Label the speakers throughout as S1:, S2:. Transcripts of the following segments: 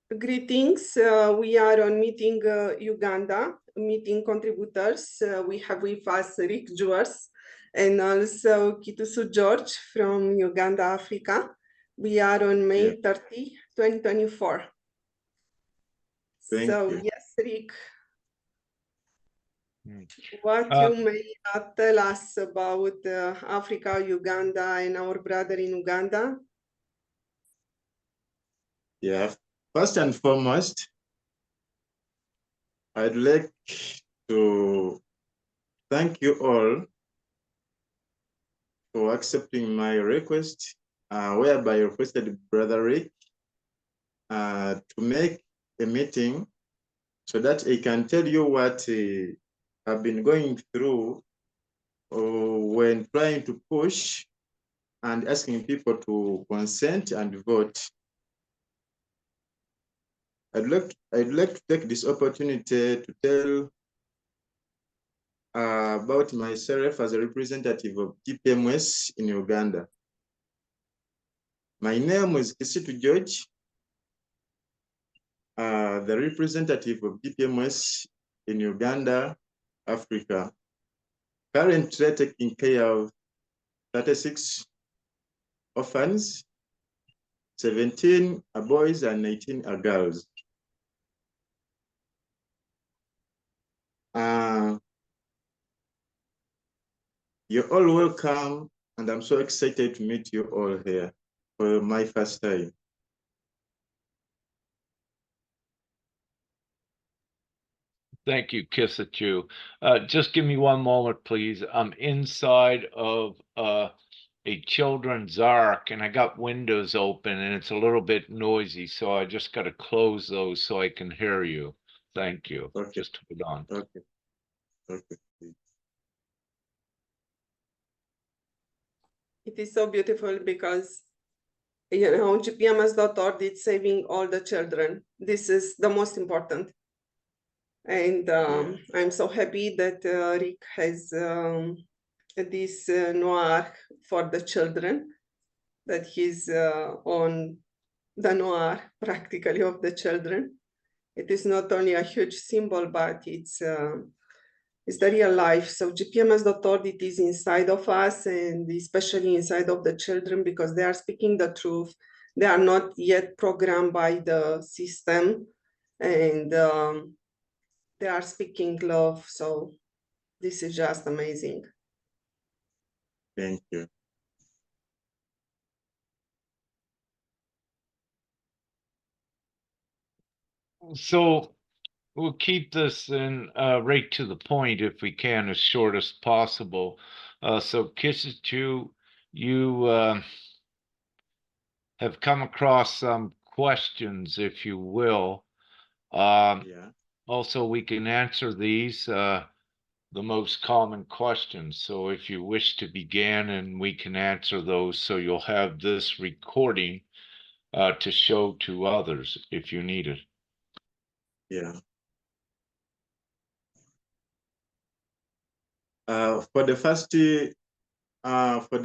S1: Greetings. We are on meeting Uganda, meeting contributors. We have with us Rick Juars and also Kitusu George from Uganda, Africa. We are on May 30, 2024.
S2: Thank you.
S1: Yes, Rick, what you may tell us about Africa, Uganda, and our brother in Uganda?
S2: Yeah, first and foremost, I'd like to thank you all for accepting my request, whereby I requested Brother Rick to make a meeting so that I can tell you what I've been going through when trying to push and asking people to consent and vote. I'd like to take this opportunity to tell about myself as a representative of Gpms in Uganda. My name is Kitusu George, the representative of Gpms in Uganda, Africa. Currently taking care of 36 orphans, 17 are boys and 19 are girls. You're all welcome, and I'm so excited to meet you all here for my first time.
S3: Thank you, Kitusu. Just give me one moment, please. I'm inside of a children's ark, and I got windows open, and it's a little bit noisy, so I just got to close those so I can hear you. Thank you.
S2: Okay.
S3: Just hold on.
S2: Okay. Okay.
S1: It is so beautiful because, you know, Gpms.world is saving all the children. This is the most important. And I'm so happy that Rick has this noir for the children, that he's on the noir practically of the children. It is not only a huge symbol, but it's the real life. So Gpms.world, it is inside of us, and especially inside of the children, because they are speaking the truth. They are not yet programmed by the system, and they are speaking love. So this is just amazing.
S2: Thank you.
S3: So we'll keep this in right to the point if we can, as short as possible. So Kitusu, you have come across some questions, if you will. Also, we can answer these, the most common questions. So if you wish to begin, and we can answer those, so you'll have this recording to show to others if you need it.
S2: Yeah. For the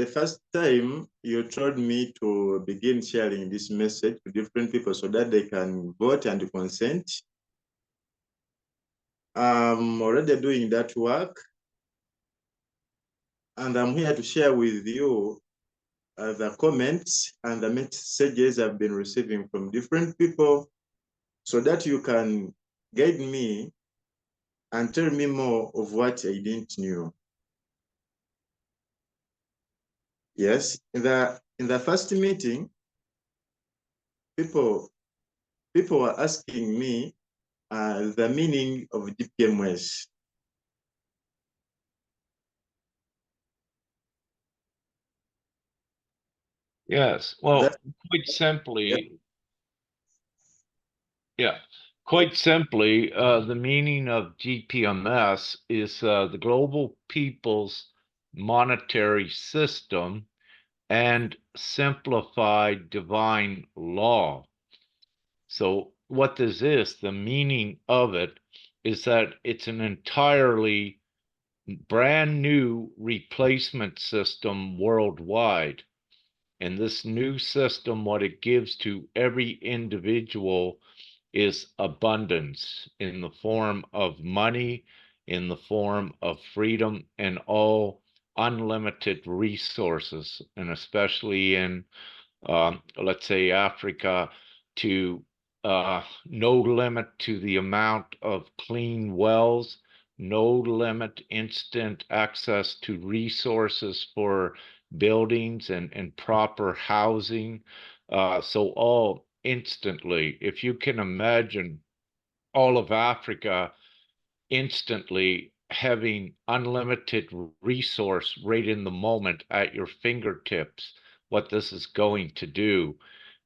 S2: first time, you told me to begin sharing this message to different people so that they can vote and consent. I'm already doing that work, and I'm here to share with you the comments and the messages I've been receiving from different people so that you can guide me and tell me more of what I didn't know. Yes, in the first meeting, people were asking me the meaning of Gpms.
S3: Yes, well, quite simply, quite simply, the meaning of GPMS is the Global People's Monetary System and Simplified Divine Law. So what this is, the meaning of it is that it's an entirely brand new replacement system worldwide. And this new system, what it gives to every individual is abundance in the form of money, in the form of freedom, and all unlimited resources, and especially in, let's say, Africa, to no limit to the amount of clean wells, no limit instant access to resources for buildings and proper housing. So all instantly, if you can imagine all of Africa instantly having unlimited resource right in the moment at your fingertips, what this is going to do.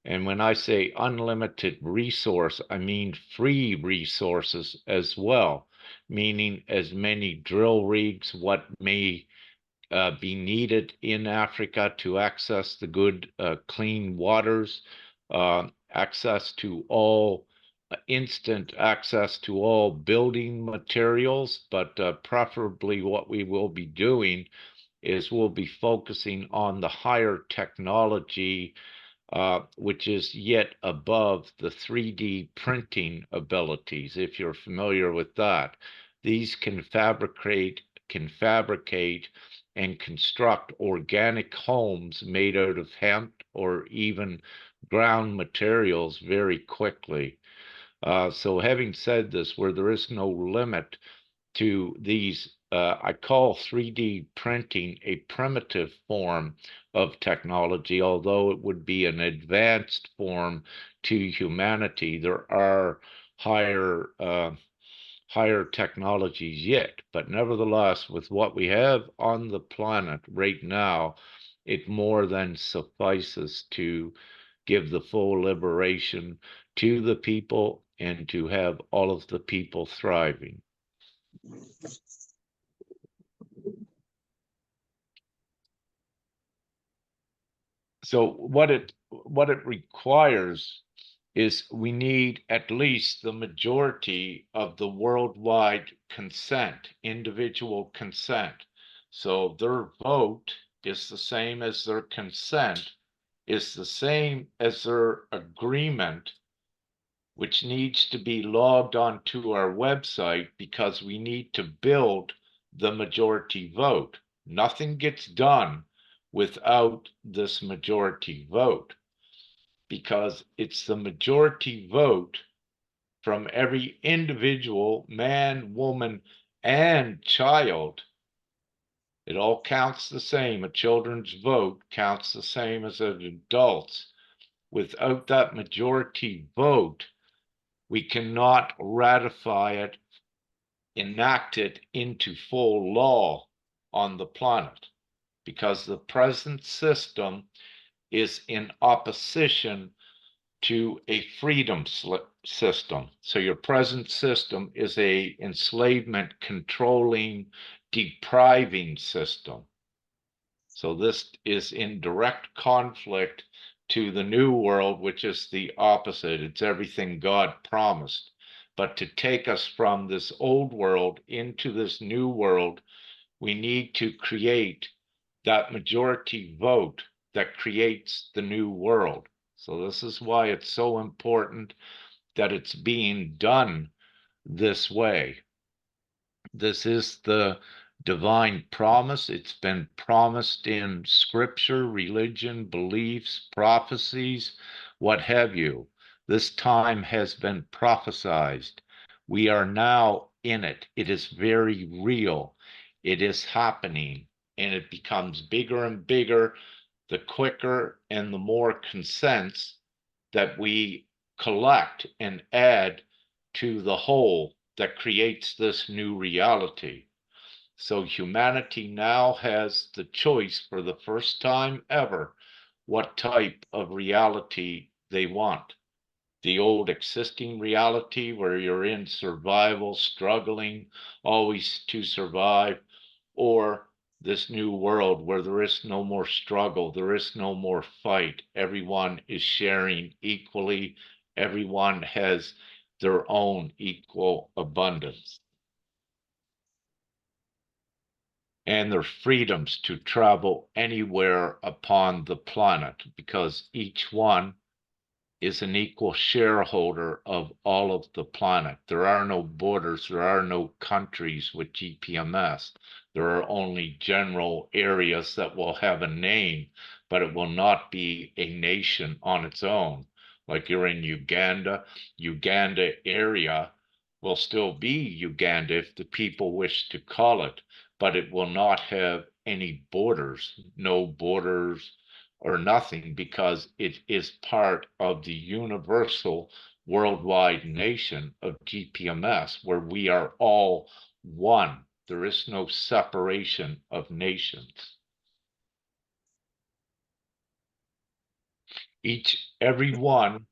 S3: And when I say unlimited resource, I mean free resources as well, meaning as many drill rigs, what may be needed in Africa to access the good, clean waters, access to all instant access to all building materials, but preferably what we will be doing is we'll be focusing on the higher technology, which is yet above the 3D printing abilities, if you're familiar with that. These can fabricate and construct organic homes made out of hemp or even ground materials very quickly. So having said this, where there is no limit to these, I call 3D printing a primitive form of technology, although it would be an advanced form to humanity. There are higher higher technologies yet, but nevertheless, with what we have on the planet right now, it more than suffices to give the full liberation to the people and to have all of the people thriving. So what it requires is we need at least the majority of the worldwide consent, individual consent. So their vote is the same as their consent, is the same as their agreement, which needs to be logged onto our website because we need to build the majority vote. Nothing gets done without this majority vote, because it's the majority vote from every individual, man, woman, and child. It all counts the same. A children's vote counts the same as an adult's. Without that majority vote, we cannot ratify it, enact it into full law on the planet, because the present system is in opposition to a freedom system. So your present system is a enslavement, controlling, depriving system. So this is in direct conflict to the new world, which is the opposite. It's everything God promised. But to take us from this old world into this new world, we need to create that majority vote that creates the new world. So this is why it's so important that it's being done this way. This is the divine promise. It's been promised in scripture, religion, beliefs, prophecies, what have you. This time has been prophesied. We are now in it. It is very real. It is happening, and it becomes bigger and bigger the quicker and the more consents that we collect and add to the whole that creates this new reality. So humanity now has the choice for the first time ever what type of reality they want. The old existing reality where you're in survival, struggling always to survive, or this new world where there is no more struggle, there is no more fight. Everyone is sharing equally. Everyone has their own equal abundance. And their freedoms to travel anywhere upon the planet, because each one is an equal shareholder of all of the planet. There are no borders, there are no countries with GPMS. There are only general areas that will have a name, but it will not be a nation on its own. Like you're in Uganda, Uganda area will still be Uganda if the people wish to call it, but it will not have any borders, no borders or nothing, because it is part of the universal worldwide nation of GPMS, where we are all one. There is no separation of nations. Everyone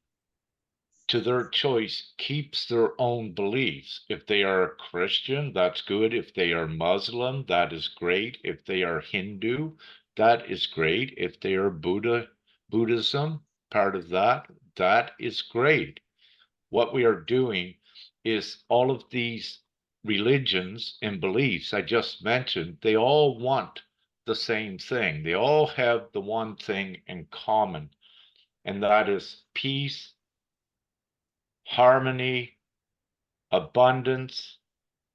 S3: to their choice keeps their own beliefs. If they are a Christian, that's good. If they are Muslim, that is great. If they are Hindu, that is great. If they are Buddhism, part of that, that is great. What we are doing is all of these religions and beliefs I just mentioned, they all want the same thing. They all have the one thing in common, and that is peace, harmony, abundance,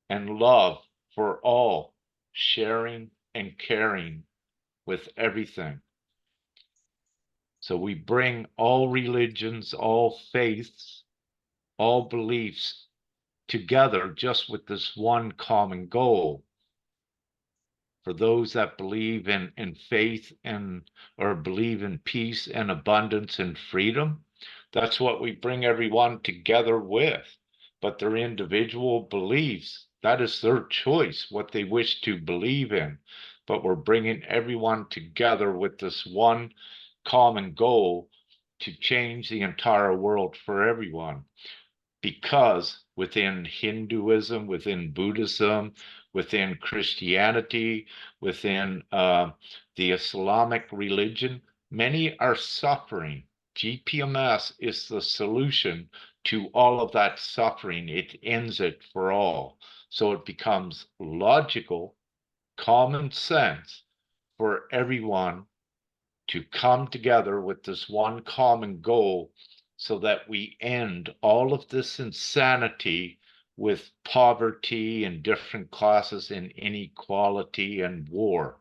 S3: and love for all, sharing and caring with everything. So we bring all religions, all faiths, all beliefs together just with this one common goal. For those that believe in faith and or believe in peace and abundance and freedom, that's what we bring everyone together with. But their individual beliefs, that is their choice, what they wish to believe in. But we're bringing everyone together with this one common goal to change the entire world for everyone. Because within Hinduism, within Buddhism, within Christianity, within the Islamic religion, many are suffering. GPMS is the solution to all of that suffering. It ends it for all. So it becomes logical, common sense for everyone to come together with this one common goal so that we end all of this insanity with poverty and different classes and inequality and war.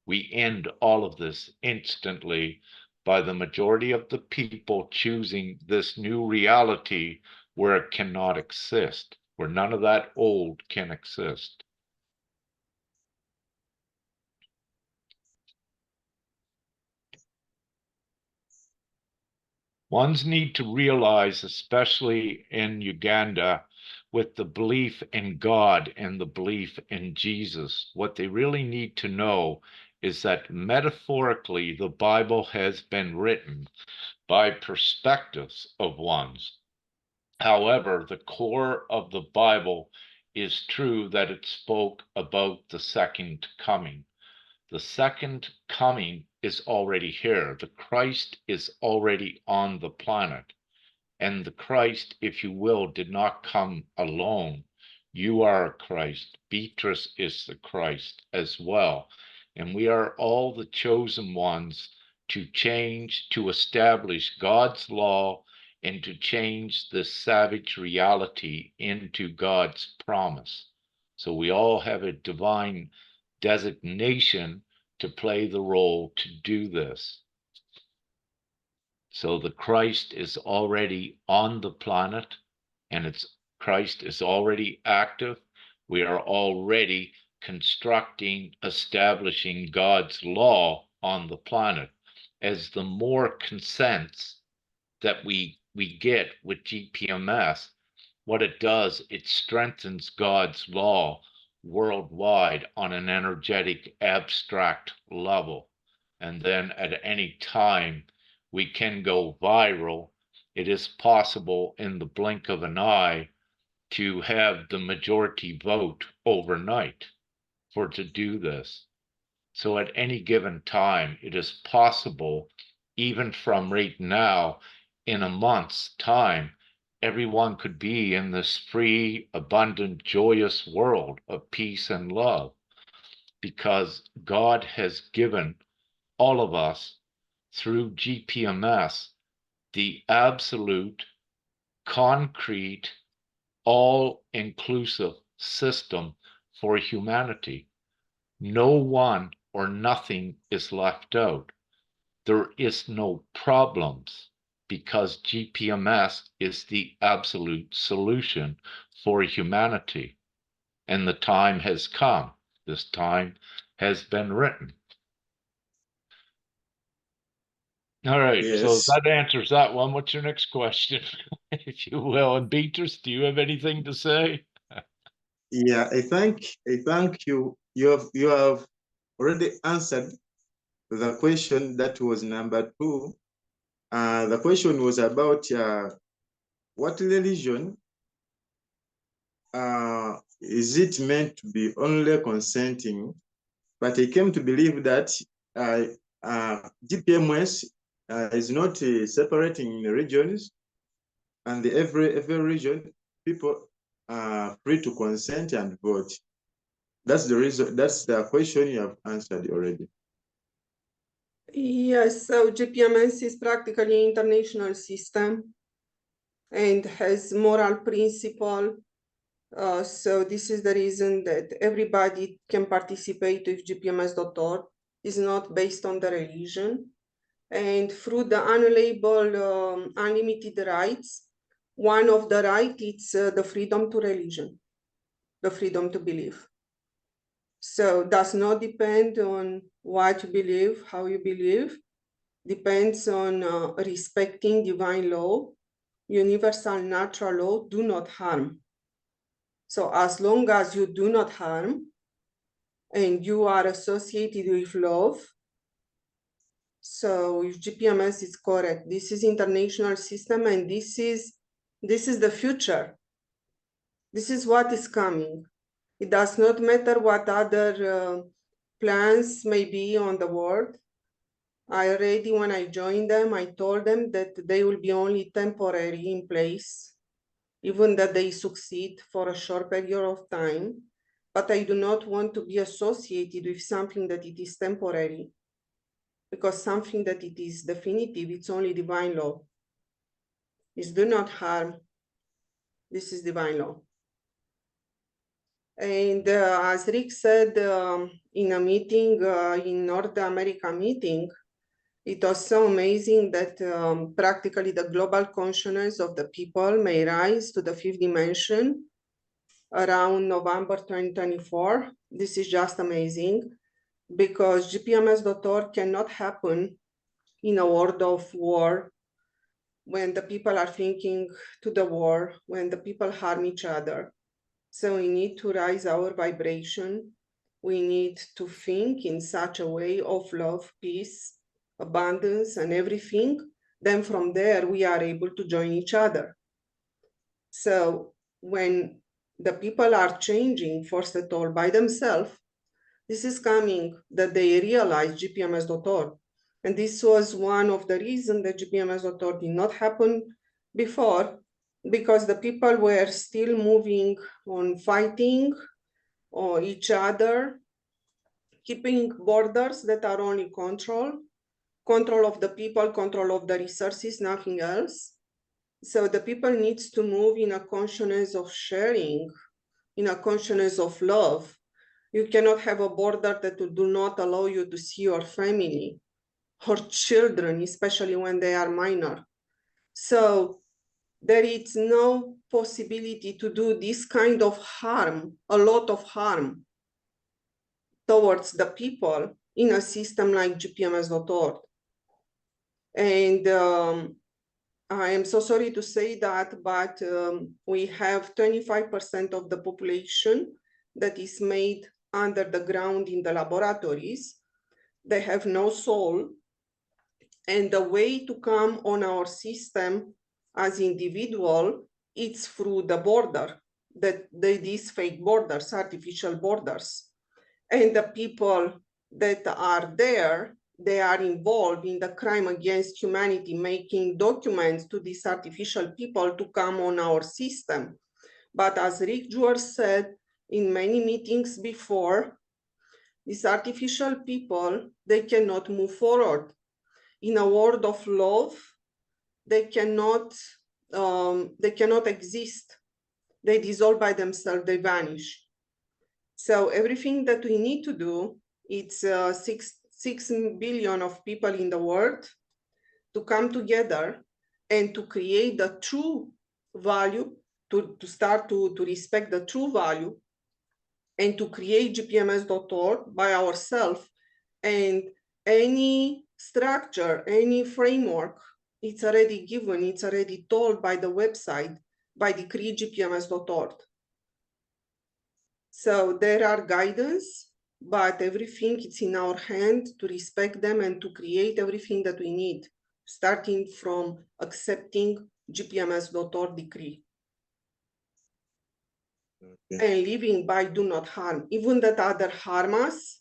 S3: We end all of this instantly by the majority of the people choosing this new reality where it cannot exist, where none of that old can exist. Ones need to realize, especially in Uganda, with the belief in God and the belief in Jesus, what they really need to know is that metaphorically, the Bible has been written by perspectives of ones. However, the core of the Bible is true that it spoke about the second coming. The second coming is already here. The Christ is already on the planet. And the Christ, if you will, did not come alone. You are Christ. Beatrice is the Christ as well. And we are all the chosen ones to change, to establish God's law, and to change this savage reality into God's promise. So we all have a divine designation to play the role to do this. So the Christ is already on the planet, and Christ is already active. We are already constructing, establishing God's law on the planet. As the more consents that we get with GPMS, what it does, it strengthens God's law worldwide on an energetic, abstract level. And then at any time, we can go viral. It is possible in the blink of an eye to have the majority vote overnight for to do this. So at any given time, it is possible, even from right now, in a month's time, everyone could be in this free, abundant, joyous world of peace and love, because God has given all of us through GPMS the absolute, concrete, all-inclusive system for humanity. No one or nothing is left out. There is no problems because GPMS is the absolute solution for humanity. And the time has come. This time has been written. All right, so
S2: Yes.
S3: that answers that one. What's your next question, if you will? And Beatrice, do you have anything to say?
S2: Yeah, I thank you. You have already answered the question that was number 2. The question was about what religion is it meant to be only consenting, but I came to believe that GPMS is not separating regions, and every region people are free to consent and vote. That's the reason. That's the question you have answered already.
S1: Yes, so GPMS is practically an international system and has moral principle. So this is the reason that everybody can participate with Gpms.world. Is not based on the religion. And through the unalienable, unlimited rights, one of the rights is the freedom to religion, the freedom to believe. So does not depend on what you believe, how you believe, depends on respecting divine law, universal natural law, do not harm. So as long as you do not harm and you are associated with love, so if GPMS is correct, this is international system and this is the future. This is what is coming. It does not matter what other plans may be on the world. I already, when I joined them, I told them that they will be only temporary in place, even that they succeed for a short period of time. But I do not want to be associated with something that it is temporary, because something that it is definitive, it's only divine law. It's do not harm. This is divine law. And as Rick said in a meeting, in North America meeting, it was so amazing that practically the global consciousness of the people may rise to the 5th dimension around November 2024. This is just amazing because Gpms.world cannot happen in a world of war when the people are thinking to the war, when the people harm each other. So we need to raise our vibration. We need to think in such a way of love, peace, abundance, and everything. Then from there, we are able to join each other. So when the people are changing, first of all, by themselves, this is coming that they realize Gpms.world. And this was one of the reasons that Gpms.world did not happen before, because the people were still moving on fighting or each other, keeping borders that are only control of the people, control of the resources, nothing else. So the people needs to move in a consciousness of sharing, in a consciousness of love. You cannot have a border that do not allow you to see your family or children, especially when they are minor. So there is no possibility to do this kind of harm, a lot of harm towards the people in a system like Gpms.world. And I am so sorry to say that, but we have 25% of the population that is made under the ground in the laboratories. They have no soul. And the way to come on our system as individual, it's through the border, these fake borders, artificial borders. And the people that are there, they are involved in the crime against humanity, making documents to these artificial people to come on our system. But as Rick Jewell said in many meetings before, these artificial people, they cannot move forward. In a world of love, they cannot exist. They dissolve by themselves, they vanish. So everything that we need to do, it's 6 billion of people in the world to come together and to create the true value, to start to respect the true value, and to create Gpms.world by ourselves. And any structure, any framework, it's already given, it's already told by the website, by the create Gpms.world. So there are guidance, but everything is in our hand to respect them and to create everything that we need, starting from accepting Gpms.org decree.
S2: Okay.
S1: And living by do not harm. Even that other harm us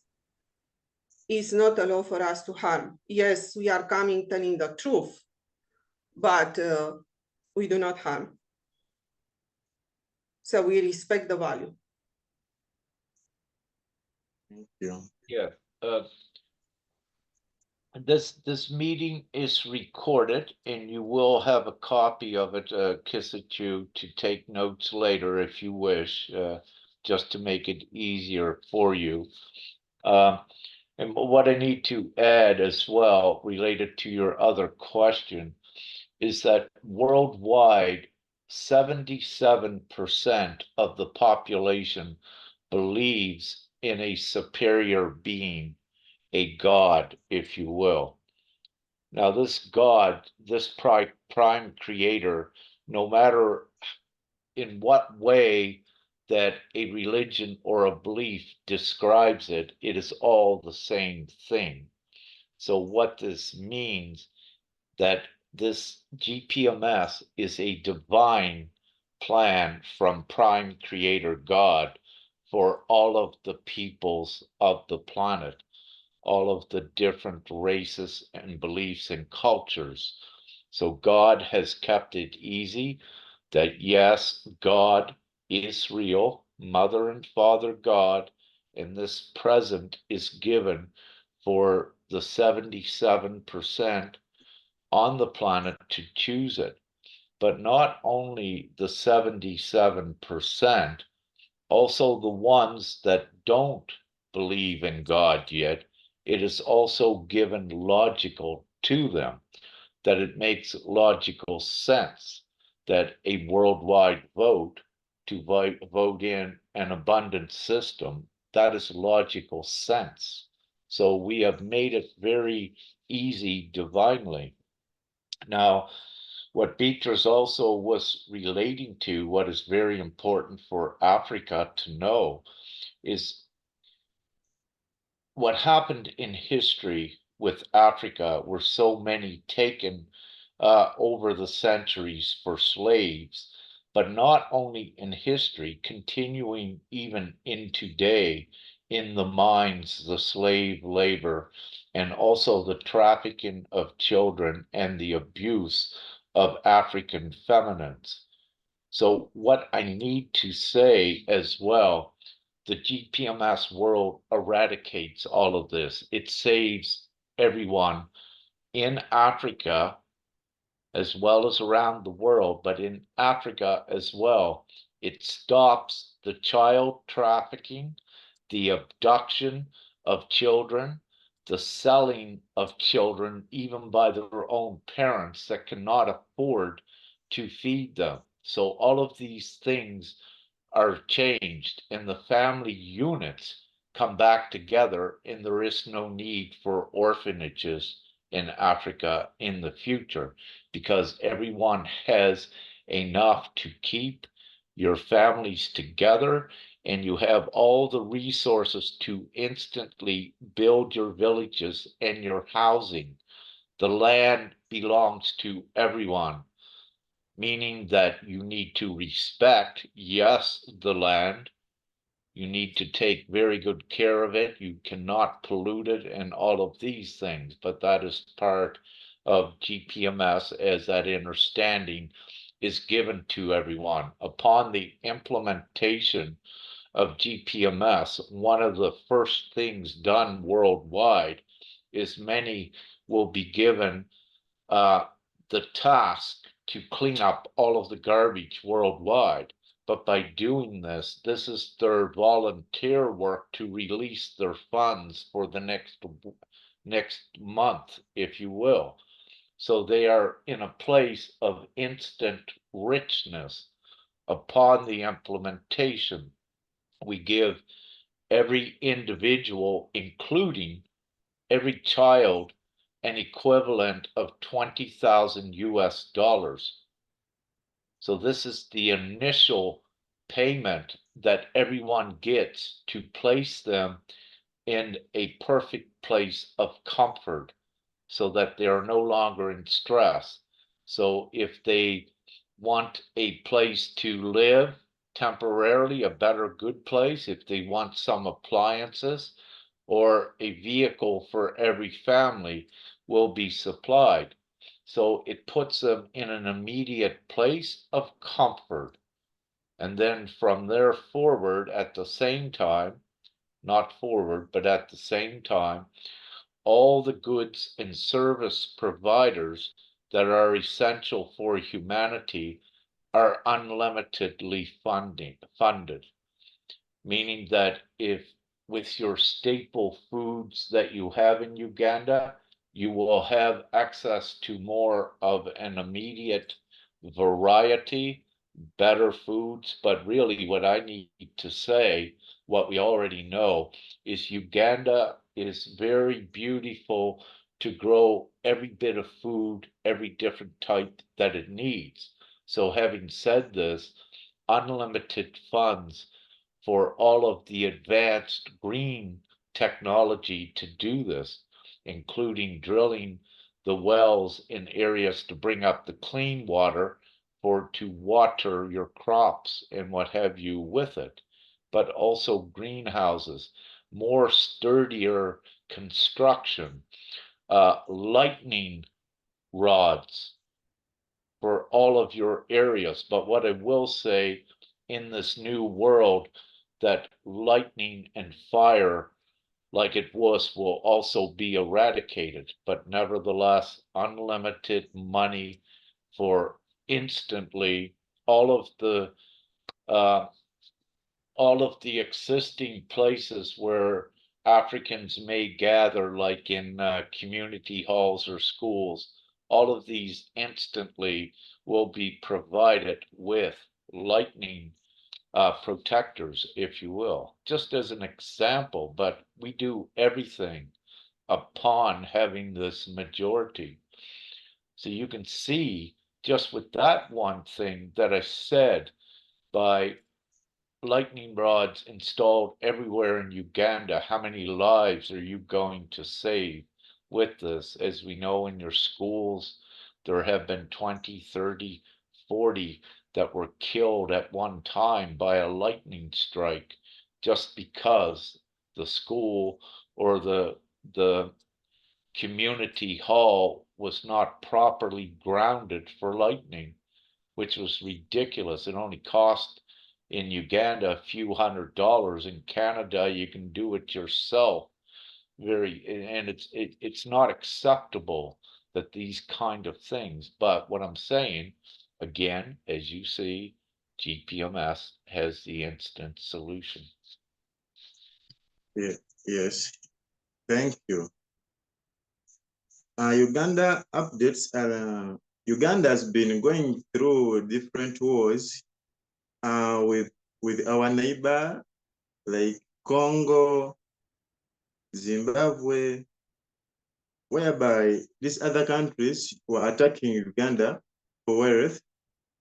S1: is not a law for us to harm. Yes, we are coming telling the truth, but we do not harm. So we respect the value.
S2: Thank you.
S3: Yeah. This meeting is recorded, and you will have a copy of it, Kisichu, to take notes later if you wish, just to make it easier for you. And what I need to add as well, related to your other question, is that worldwide, 77% of the population believes in a superior being, a God, if you will. Now, this God, this prime creator, no matter in what way that a religion or a belief describes it, it is all the same thing. So what this means, that this GPMS is a divine plan from prime creator God for all of the peoples of the planet, all of the different races and beliefs and cultures. So God has kept it easy that yes, God is real, Mother and Father God, and this present is given for the 77% on the planet to choose it. But not only the 77%, also the ones that don't believe in God yet, it is also given logical to them, that it makes logical sense that a worldwide vote to vote in an abundant system, that is logical sense. So we have made it very easy divinely. Now, what Beatrice also was relating to, what is very important for Africa to know, is what happened in history with Africa, were so many taken over the centuries for slaves, but not only in history, continuing even in today, in the mines, the slave labor, and also the trafficking of children and the abuse of African feminines. So what I need to say as well, the GPMS world eradicates all of this. It saves everyone in Africa as well as around the world, but in Africa as well. It stops the child trafficking, the abduction of children, the selling of children, even by their own parents that cannot afford to feed them. So all of these things are changed, and the family units come back together, and there is no need for orphanages in Africa in the future, because everyone has enough to keep your families together, and you have all the resources to instantly build your villages and your housing. The land belongs to everyone, meaning that you need to respect, yes, the land. You need to take very good care of it. You cannot pollute it and all of these things, but that is part of GPMS, as that understanding is given to everyone. Upon the implementation of GPMS, one of the first things done worldwide is many will be given the task to clean up all of the garbage worldwide. But by doing this, this is their volunteer work to release their funds for the next month, if you will. So they are in a place of instant richness upon the implementation. We give every individual, including every child, an equivalent of 20,000 US dollars. So this is the initial payment that everyone gets to place them in a perfect place of comfort so that they are no longer in stress. So if they want a place to live temporarily, a better, good place, if they want some appliances or a vehicle for every family, will be supplied. So it puts them in an immediate place of comfort. And then from there forward, at the same time, not forward, but at the same time, all the goods and service providers that are essential for humanity are unlimitedly funded, meaning that if with your staple foods that you have in Uganda, you will have access to more of an immediate variety, better foods. But really, what I need to say, what we already know, is Uganda is very beautiful to grow every bit of food, every different type that it needs. So, having said this, unlimited funds for all of the advanced green technology to do this, including drilling the wells in areas to bring up the clean water for to water your crops and what have you with it, but also greenhouses, more sturdier construction, lightning rods for all of your areas. But what I will say, in this new world, that lightning and fire, like it was, will also be eradicated, but nevertheless, unlimited money for instantly all of the existing places where Africans may gather, like in community halls or schools. All of these instantly will be provided with lightning protectors, if you will, just as an example. But we do everything upon having this majority. So you can see, just with that one thing that I said, by lightning rods installed everywhere in Uganda, how many lives are you going to save with this? As we know, in your schools, there have been 20, 30, 40 that were killed at one time by a lightning strike, just because the school or the community hall was not properly grounded for lightning, which was ridiculous. It only cost in Uganda a few $100s. In Canada, you can do it yourself. And it's not acceptable that these kind of things. But what I'm saying, again, as you see, GPMS has the instant solution.
S2: Yeah, yes, thank you. Uganda updates. Uganda has been going through different wars with our neighbor, like Congo, Zimbabwe, whereby these other countries were attacking Uganda for wealth,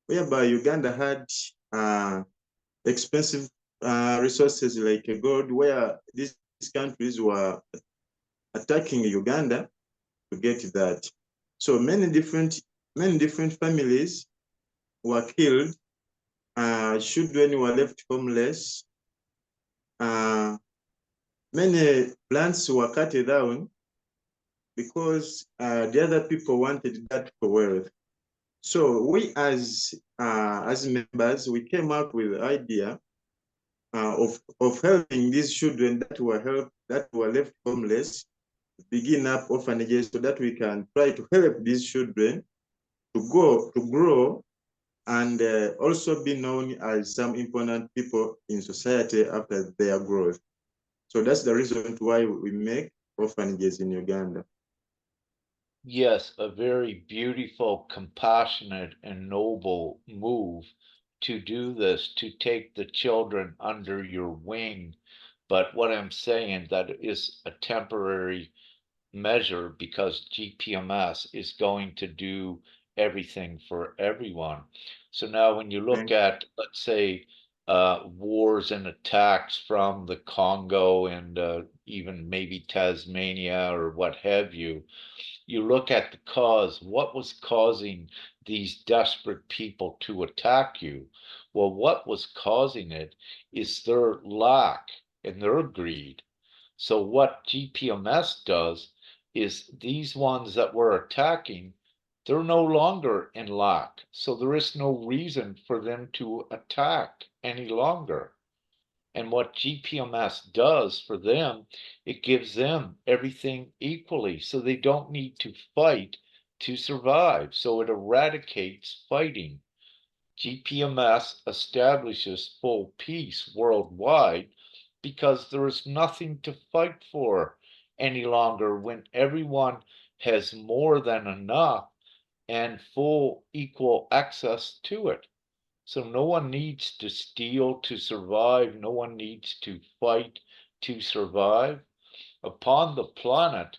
S2: whereby Uganda had expensive resources like gold, where these countries were attacking Uganda to get that. So many different families were killed. Children were left homeless. Many plants were cut down because the other people wanted that for wealth. So we as members, we came up with the idea of helping these children that were left homeless, begin up orphanages so that we can try to help these children to grow, and also be known as some important people in society after their growth. So that's the reason why we make orphanages in Uganda.
S3: Yes, a very beautiful, compassionate, and noble move to do this, to take the children under your wing. But what I'm saying, that is a temporary measure because GPMS is going to do everything for everyone. So now when you look at, let's say, wars and attacks from the Congo and even maybe Tasmania or what have you, you look at the cause, what was causing these desperate people to attack you? Well, what was causing it is their lack and their greed. So what GPMS does is these ones that we're attacking, they're no longer in lack. So there is no reason for them to attack any longer. And what GPMS does for them, it gives them everything equally. So they don't need to fight to survive. So it eradicates fighting. GPMS establishes full peace worldwide because there is nothing to fight for any longer when everyone has more than enough and full equal access to it. So no one needs to steal to survive. No one needs to fight to survive. Upon the planet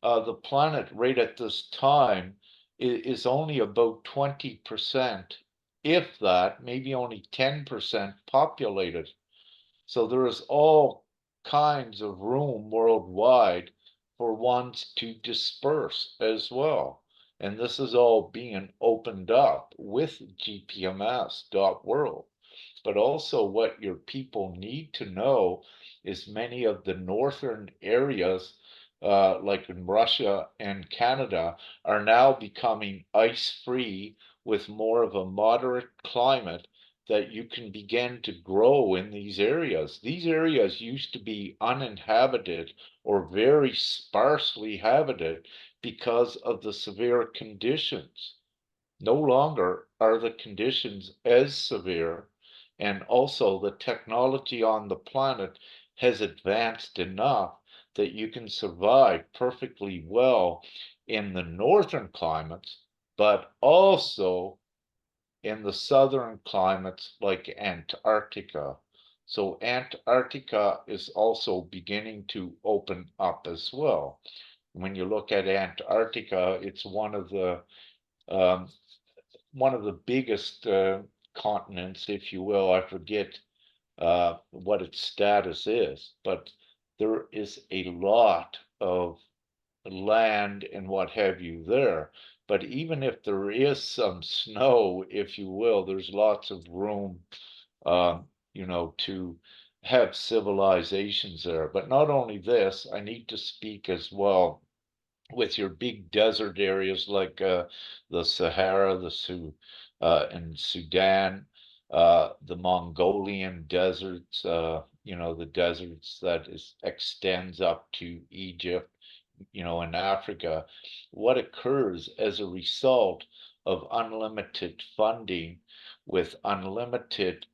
S3: right at this time is only about 20%, if that, maybe only 10% populated. So there is all kinds of room worldwide for ones to disperse as well. And this is all being opened up with Gpms.world. But also what your people need to know is many of the northern areas, like in Russia and Canada, are now becoming ice-free with more of a moderate climate that you can begin to grow in these areas. These areas used to be uninhabited or very sparsely habited because of the severe conditions. No longer are the conditions as severe, and also the technology on the planet has advanced enough that you can survive perfectly well in the northern climates, but also in the southern climates like Antarctica. So Antarctica is also beginning to open up as well. When you look at Antarctica, it's um, one of the biggest continents, if you will. I forget what its status is, but there is a lot of land and what have you there. But even if there is some snow, if you will, there's lots of room, to have civilizations there. But not only this, I need to speak as well with your big desert areas like the Sahara, and Sudan, the Mongolian deserts, the deserts that extends up to Egypt, in Africa. What occurs as a result of unlimited funding with unlimited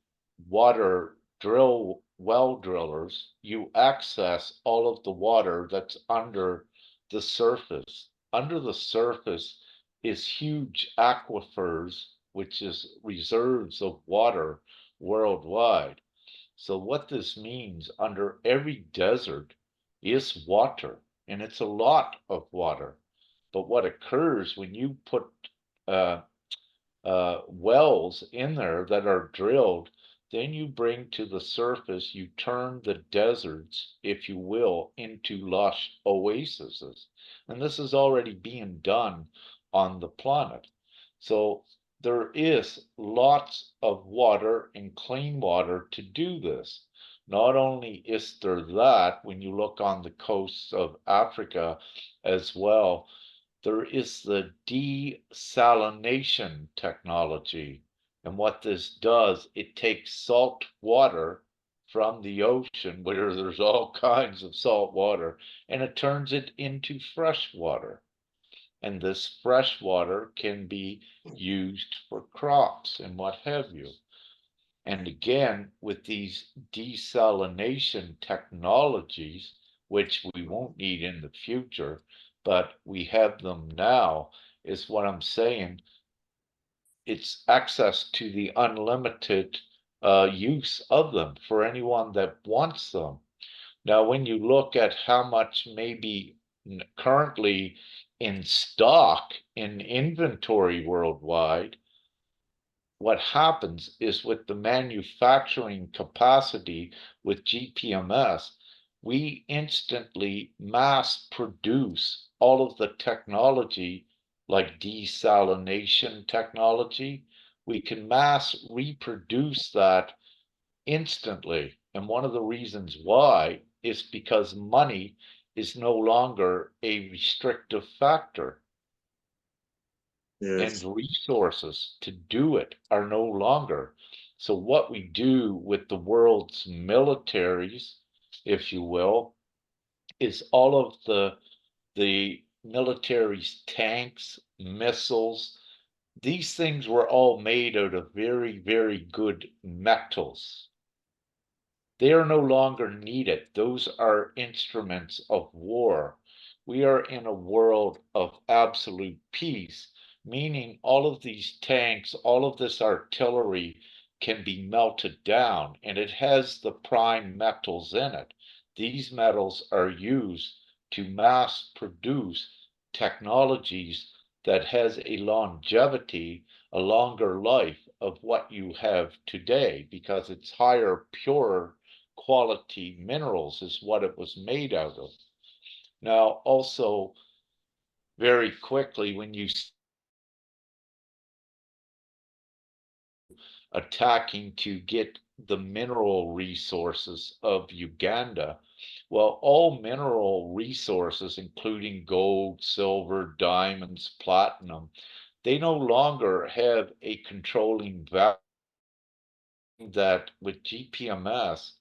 S3: water well drillers, you access all of the water that's under the surface. Under the surface is huge aquifers, which is reserves of water worldwide. So what this means, under every desert is water, and it's a lot of water. But what occurs when you put uh, wells in there that are drilled, then you bring to the surface, you turn the deserts, if you will, into lush oases. And this is already being done on the planet. So there is lots of water and clean water to do this. Not only is there that, when you look on the coasts of Africa as well, there is the desalination technology. And what this does, it takes salt water from the ocean, where there's all kinds of salt water, and it turns it into fresh water. and this fresh water can be used for crops and what have you. And again, with these desalination technologies, which we won't need in the future, but we have them now, is what I'm saying. It's access to the unlimited use of them for anyone that wants them. Now, when you look at how much may be currently in stock in inventory worldwide, what happens is with the manufacturing capacity with GPMS, we instantly mass produce all of the technology like desalination technology. We can mass reproduce that instantly. And one of the reasons why is because money is no longer a restrictive factor.
S2: Yes.
S3: And resources to do it are no longer. So what we do with the world's militaries, if you will, is all of the military's tanks, missiles, these things were all made out of very, very good metals. They are no longer needed. Those are instruments of war. We are in a world of absolute peace, meaning all of these tanks, all of this artillery can be melted down, and it has the prime metals in it. These metals are used to mass produce technologies that has a longevity, a longer life of what you have today, because it's higher, purer quality minerals is what it was made out of. Now, also, very quickly, when you attacking to get the mineral resources of Uganda, well, all mineral resources, including gold, silver, diamonds, platinum, they no longer have a controlling value. That with GPMS,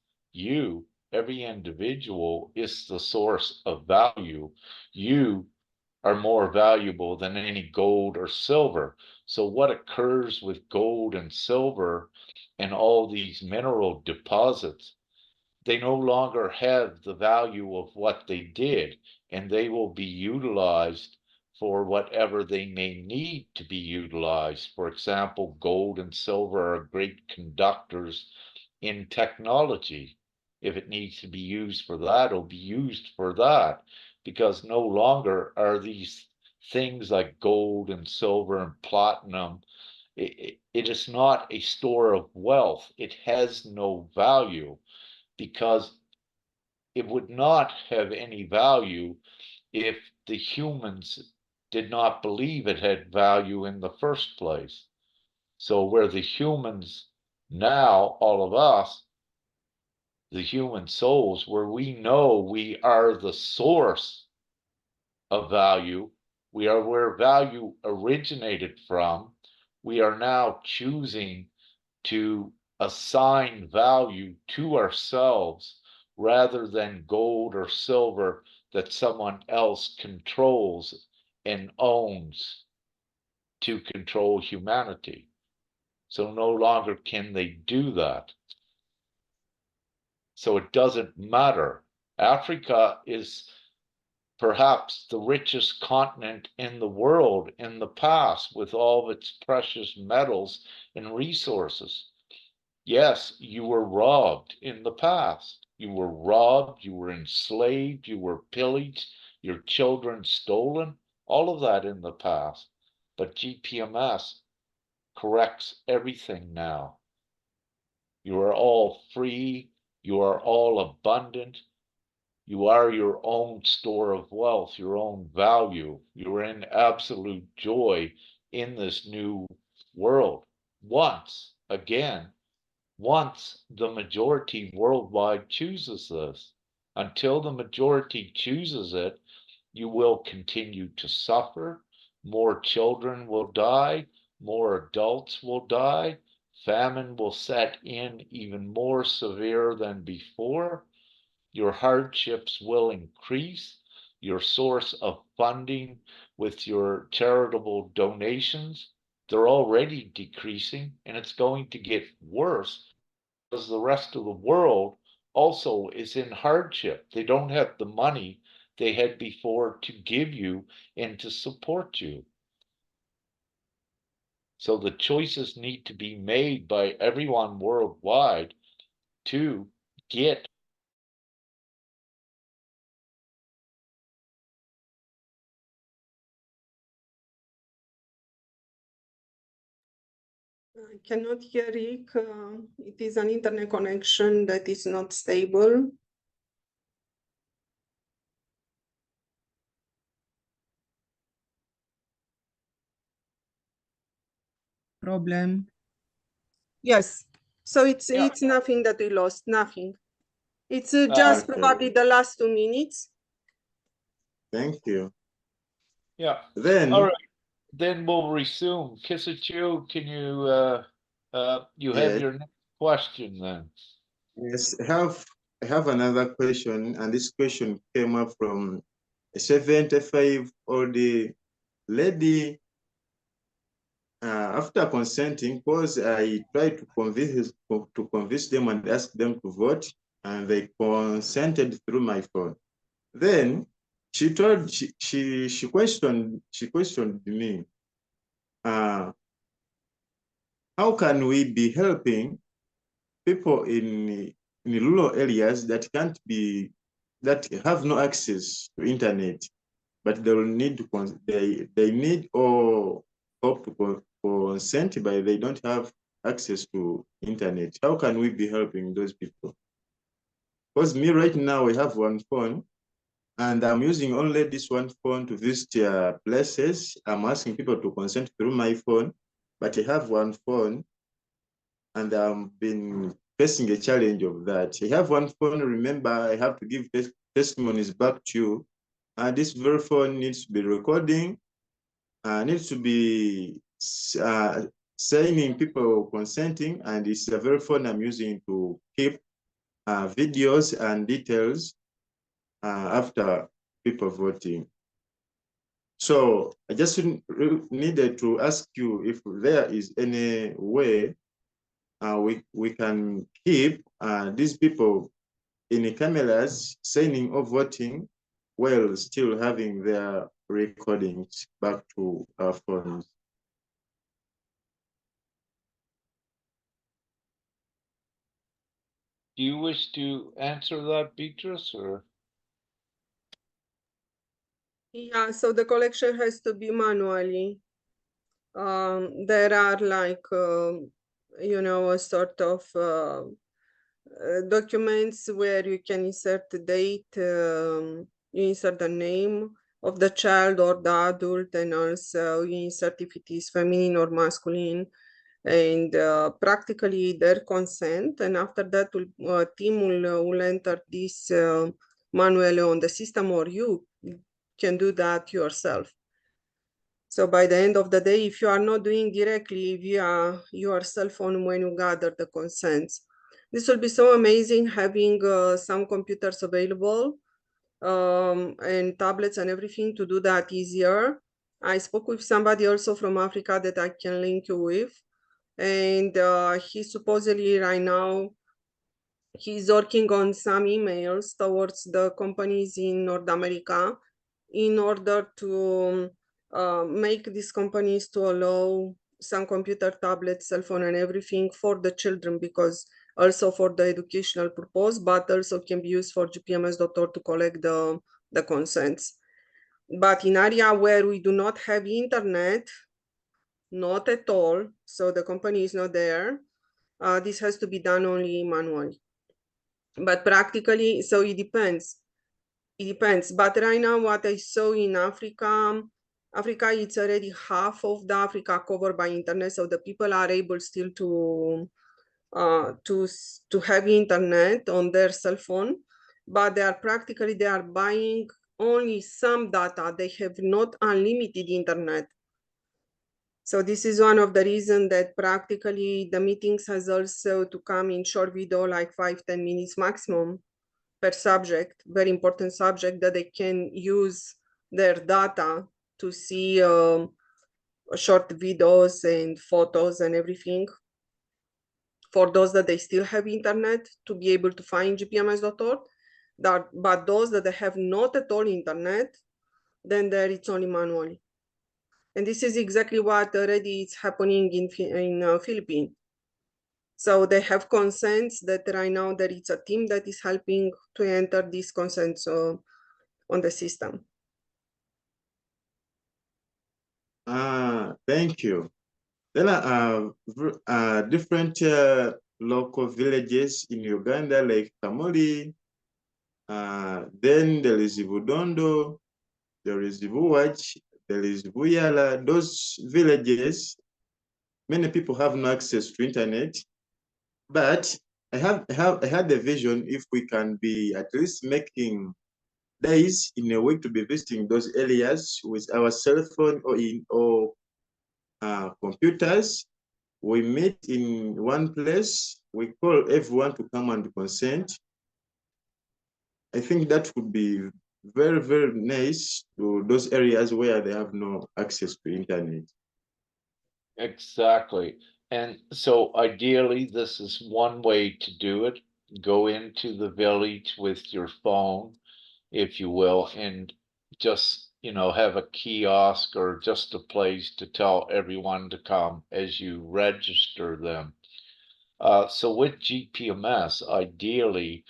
S3: every individual, is the source of value. You are more valuable than any gold or silver. So what occurs with gold and silver and all these mineral deposits, they no longer have the value of what they did, and they will be utilized for whatever they may need to be utilized. For example, gold and silver are great conductors in technology. If it needs to be used for that, it'll be used for that, because no longer are these things like gold and silver and platinum. It is not a store of wealth. It has no value, because it would not have any value if the humans did not believe it had value in the first place. So where the humans now, all of us, the human souls, where we know we are the source of value, we are where value originated from, we are now choosing to assign value to ourselves rather than gold or silver that someone else controls and owns to control humanity. So no longer can they do that. So it doesn't matter. Africa is perhaps the richest continent in the world in the past, with all of its precious metals and resources. Yes, you were robbed in the past. You were robbed, you were enslaved, you were pillaged, your children stolen, all of that in the past. But GPMS corrects everything now. You are all free, you are all abundant, you are your own store of wealth, your own value. You're in absolute joy in this new world. Once again, once the majority worldwide chooses this. Until the majority chooses it, you will continue to suffer. More children will die, more adults will die, famine will set in even more severe than before. Your hardships will increase. your source of funding with your charitable donations, they're already decreasing, and it's going to get worse because the rest of the world also is in hardship. They don't have the money they had before to give you and to support you. So the choices need to be made by everyone worldwide to get.
S1: I cannot hear Rick. It is an internet connection that is not stable. Problem. Yes. So it's nothing that we lost, nothing. It's just
S2: Okay.
S1: probably the last 2 minutes.
S2: Thank you.
S3: Yeah.
S2: Then,
S3: all right. Then we'll resume. Kisichu, can you you have
S2: yes.
S3: your next question then?
S2: Yes, I have another question, and this question came up from a 75-year-old lady. After consenting, because I tried to convince them and ask them to vote, and they consented through my phone. Then she questioned me, how can we be helping people in rural areas that have no access to internet, but they will need to they need or hope to consent, but they don't have access to internet. How can we be helping those people? Because me right now, we have one phone, and I'm using only this one phone to visit places. I'm asking people to consent through my phone, but I have one phone, and I've been facing a challenge of that. I have one phone, remember, I have to give testimonies back to you. This very phone needs to be recording, needs to be signing people consenting, and it's a very phone I'm using to keep videos and details after people voting. So I just needed to ask you if there is any way we can keep these people in the cameras signing or voting while still having their recordings back to our phones.
S3: Do you wish to answer that, Beatrice, or?
S1: Yeah, so the collection has to be manually. There are like, you know, a sort of documents where you can insert the date, you insert the name of the child or the adult, and also you insert if it is feminine or masculine, and practically their consent. And after that, team will enter this manually on the system, or you can do that yourself. So by the end of the day, if you are not doing directly via your cell phone when you gather the consents, this will be so amazing having some computers available and tablets and everything to do that easier. I spoke with somebody also from Africa that I can link you with, and he supposedly right now he's working on some emails towards the companies in North America in order to make these companies to allow some computer, tablet, cell phone, and everything for the children, because also for the educational purpose, but also can be used for Gpms.world to collect the consents. But in area where we do not have internet, not at all, so the company is not there, this has to be done only manually. But practically, so it depends. It depends. But right now, what I saw in Africa, it's already half of the Africa covered by internet, so the people are able still to have internet on their cell phone, but they are buying only some data. They have not unlimited internet. So this is one of the reasons that practically the meetings has also to come in short video, like 5-10 minutes maximum. per subject, very important subject, that they can use their data to see short videos and photos and everything. For those that they still have internet, to be able to find Gpms.org, but those that they have not at all internet, then there it's only manually. And this is exactly what already is happening in Philippines. So they have consents that right now there is a team that is helping to enter these consents on the system.
S2: Thank you. There are different local villages in Uganda, like Kamuli. Then there is Budondo, there is Buwach, there is Buyala. Those villages, many people have no access to internet, but I had the vision if we can be at least making days in a week to be visiting those areas with our cell phone or computers. We meet in one place, we call everyone to come and consent. I think that would be very, very nice to those areas where they have no access to internet.
S3: Exactly. And so ideally, this is one way to do it. Go into the village with your phone, if you will, and just, have a kiosk or just a place to tell everyone to come as you register them. So with GPMS, ideally,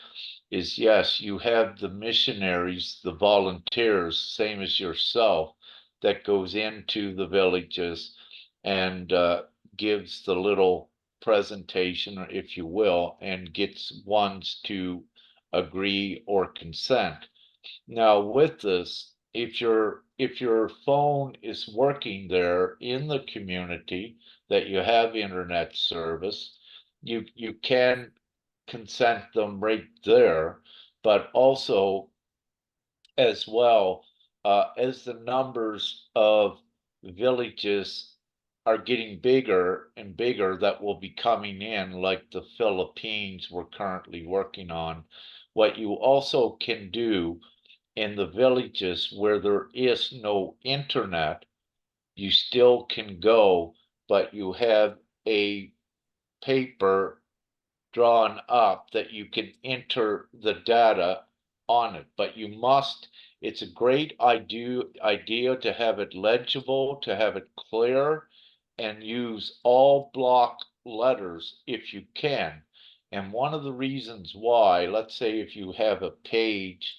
S3: is yes, you have the missionaries, the volunteers, same as yourself, that goes into the villages and gives the little presentation, if you will, and gets ones to agree or consent. Now with this, if your phone is working there in the community that you have internet service, you can consent them right there, but also as well, as the numbers of villages are getting bigger and bigger that will be coming in, like the Philippines we're currently working on, what you also can do in the villages where there is no internet, you still can go, but you have a paper drawn up that you can enter the data on it, but it's a great idea to have it legible, to have it clear, and use all block letters if you can. And one of the reasons why, let's say if you have a page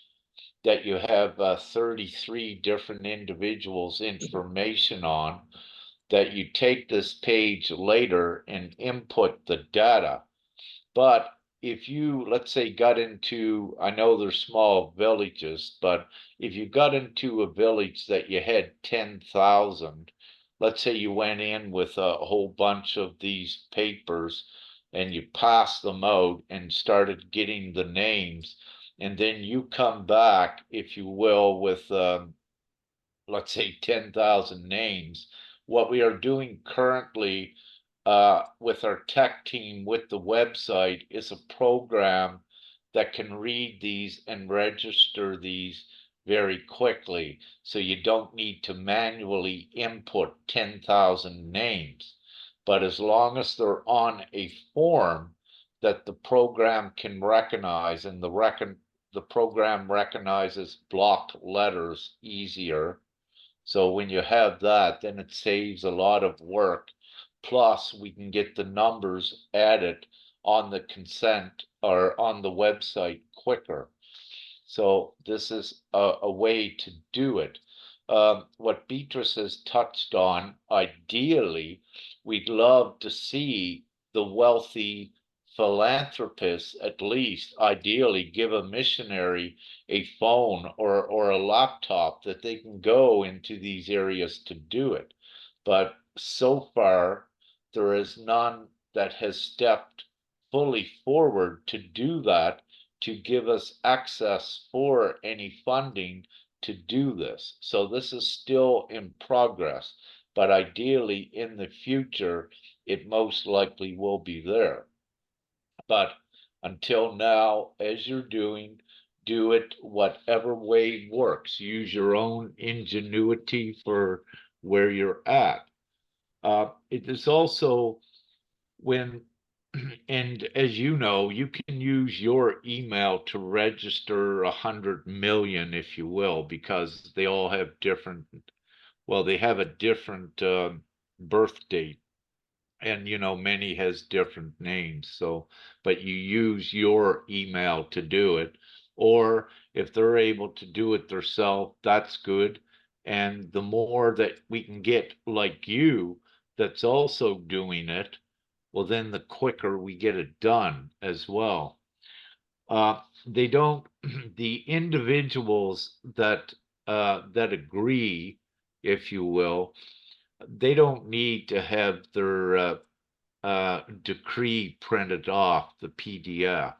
S3: that you have 33 different individuals' information on, that you take this page later and input the data. But if you, let's say, got into, I know they're small villages, but if you got into a village that you had 10,000, let's say you went in with a whole bunch of these papers and you passed them out and started getting the names, and then you come back, if you will, with let's say 10,000 names. What we are doing currently with our tech team with the website is a program that can read these and register these very quickly. So you don't need to manually input 10,000 names. But as long as they're on a form that the program can recognize, and the program recognizes blocked letters easier. So when you have that, then it saves a lot of work. Plus, we can get the numbers added on the consent or on the website quicker. So this is a way to do it. What Beatrice has touched on, ideally, we'd love to see the wealthy philanthropists at least ideally give a missionary a phone or a laptop that they can go into these areas to do it. But so far, there is none that has stepped fully forward to do that, to give us access for any funding to do this. So this is still in progress, but ideally in the future, it most likely will be there. But Until now, as you're doing, do it whatever way works. Use your own ingenuity for where you're at. It is also when, and as you know, you can use your email to register 100 million, if you will, because they all have different, well, they have a different birth date, and many has different names. So but you use your email to do it, or if they're able to do it themselves, that's good. And the more that we can get like you that's also doing it, well, then the quicker we get it done as well. They don't the individuals that agree, if you will, they don't need to have their decree printed off the PDF.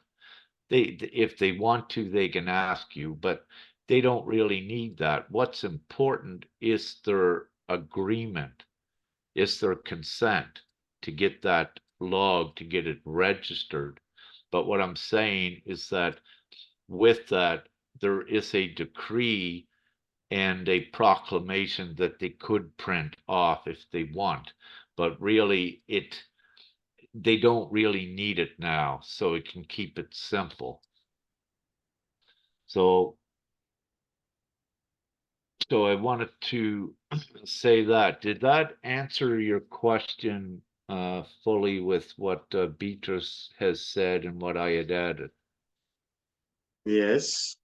S3: If they want to, they can ask you, but they don't really need that. What's important is their agreement, is their consent to get that log, to get it registered. But what I'm saying is that with that, there is a decree and a proclamation that they could print off if they want. But really, they don't really need it now, so it can keep it simple. So I wanted to say that. Did that answer your question fully with what Beatrice has said and what I had added?
S2: Yes,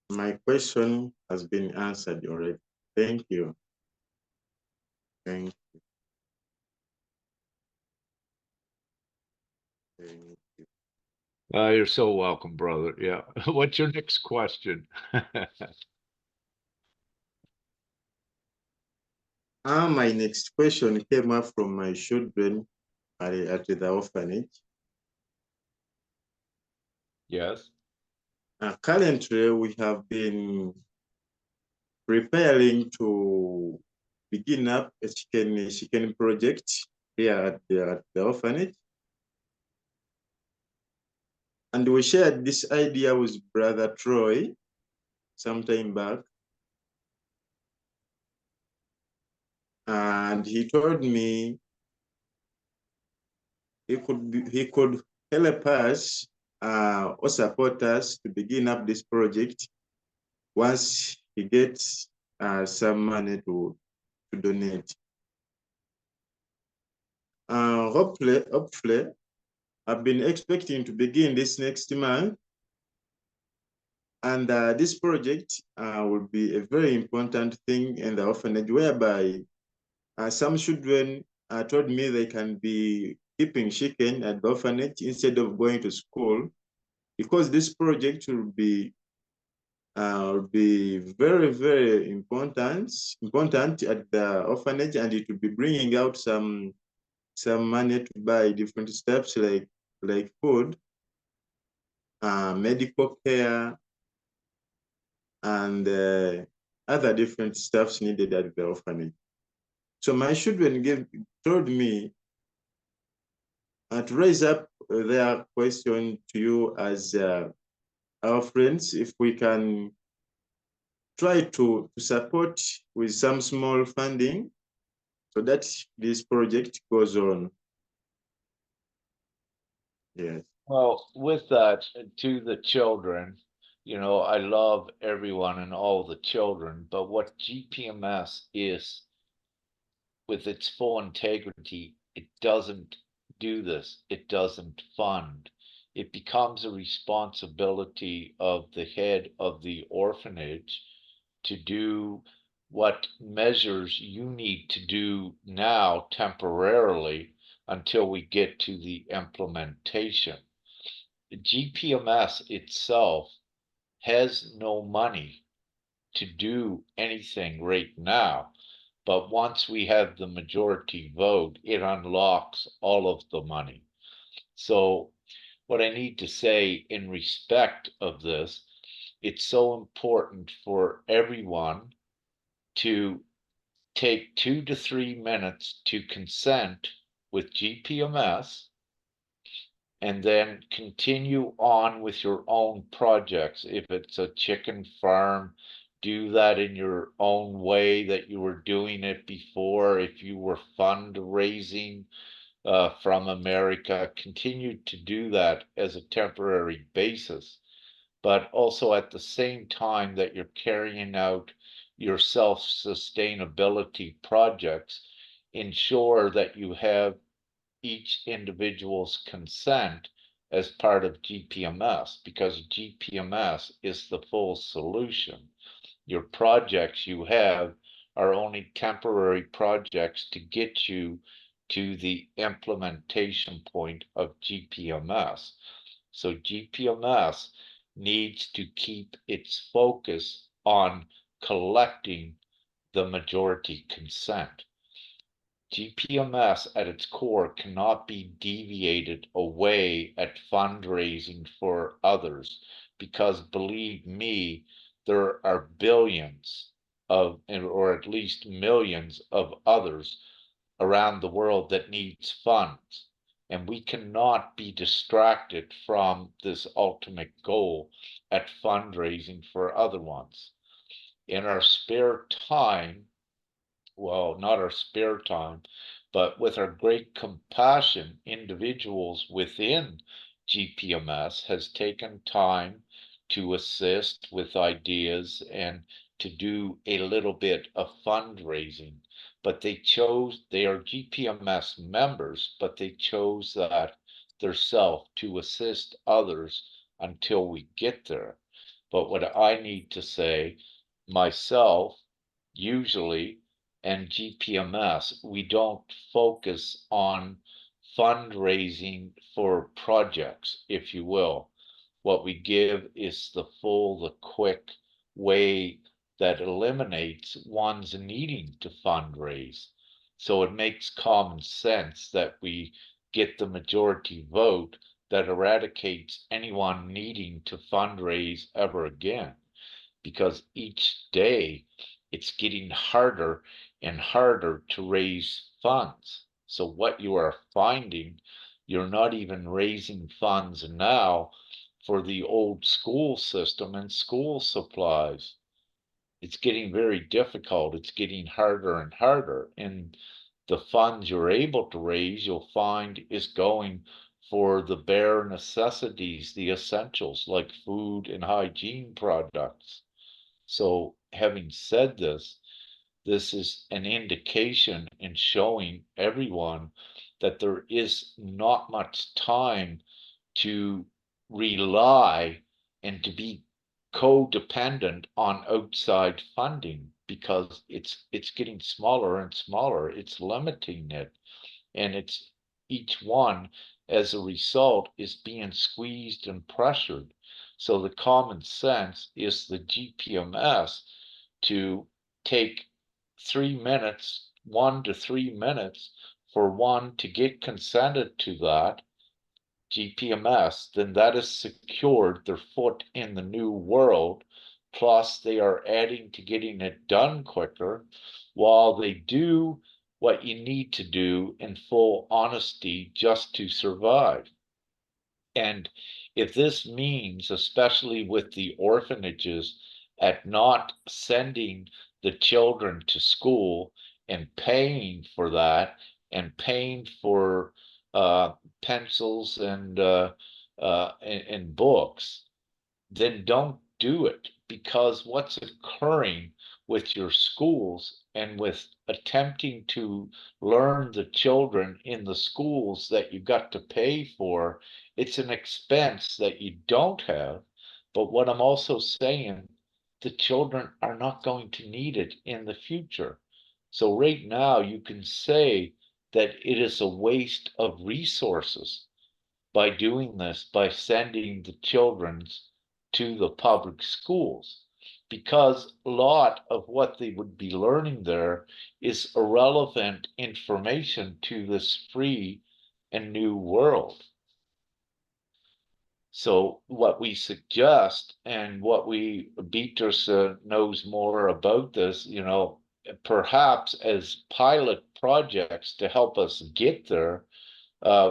S2: my question has been answered already. Thank you. Thank you. Thank you.
S3: You're so welcome, brother. Yeah. What's your next question?
S2: My next question came up from my children at the orphanage.
S3: Yes.
S2: Currently, we have been preparing to begin up a chicken project here at the orphanage. And we shared this idea with Brother Troy some time back. And he told me he could help us or support us to begin up this project once he gets some money to donate. Hopefully, I've been expecting to begin this next month. And this project will be a very important thing in the orphanage, whereby some children told me they can be keeping chicken at the orphanage instead of going to school, because this project will be very, very important at the orphanage, and it will be bringing out some money to buy different stuffs like food, medical care, and other different stuffs needed at the orphanage. So my children told me to raise up their question to you as our friends, if we can try to support with some small funding so that this project goes on. Yes.
S3: Well, with that, to the children, I love everyone and all the children, but what GPMS is, with its full integrity, it doesn't do this. It doesn't fund. It becomes a responsibility of the head of the orphanage to do what measures you need to do now temporarily until we get to the implementation. GPMS itself has no money to do anything right now. But once we have the majority vote, it unlocks all of the money. So what I need to say in respect of this, it's so important for everyone to take 2 to 3 minutes to consent with GPMS and then continue on with your own projects. If it's a chicken farm, do that in your own way that you were doing it before. If you were fundraising from America, continue to do that as a temporary basis. But also at the same time that you're carrying out your self-sustainability projects, ensure that you have each individual's consent as part of GPMS, because GPMS is the full solution. Your projects you have are only temporary projects to get you to the implementation point of GPMS. So GPMS needs to keep its focus on collecting the majority consent. GPMS at its core cannot be deviated away at fundraising for others, because believe me, there are billions of, or at least millions of others around the world that needs funds. And we cannot be distracted from this ultimate goal at fundraising for other ones. In our spare time, well, not our spare time, but with our great compassion, individuals within GPMS has taken time to assist with ideas and to do a little bit of fundraising. But they are GPMS members, but they chose that themselves to assist others until we get there. But what I need to say, myself, usually, and GPMS, we don't focus on fundraising for projects, if you will. What we give is the quick way that eliminates one's needing to fundraise. So it makes common sense that we get the majority vote that eradicates anyone needing to fundraise ever again, because each day it's getting harder and harder to raise funds. So what you are finding, you're not even raising funds now for the old school system and school supplies. It's getting very difficult. It's getting harder and harder. And the funds you're able to raise, you'll find, is going for the bare necessities, the essentials like food and hygiene products. So having said this, this is an indication in showing everyone that there is not much time to rely and to be codependent on outside funding, because it's getting smaller and smaller. It's limiting it, and it's each one as a result is being squeezed and pressured. So the common sense is the GPMS to take 3 minutes, 1 to 3 minutes for one to get consented to that GPMS, then that has secured their foot in the new world. Plus, they are adding to getting it done quicker while they do what you need to do in full honesty just to survive. And if this means, especially with the orphanages, at not sending the children to school and paying for that and paying for pencils and books, then don't do it, because what's occurring with your schools and with attempting to learn the children in the schools that you got to pay for, it's an expense that you don't have. But what I'm also saying, the children are not going to need it in the future. So right now you can say that it is a waste of resources by doing this, by sending the children to the public schools, because a lot of what they would be learning there is irrelevant information to this free and new world. So what we suggest, and what Beatrice knows more about this, perhaps as pilot projects to help us get there,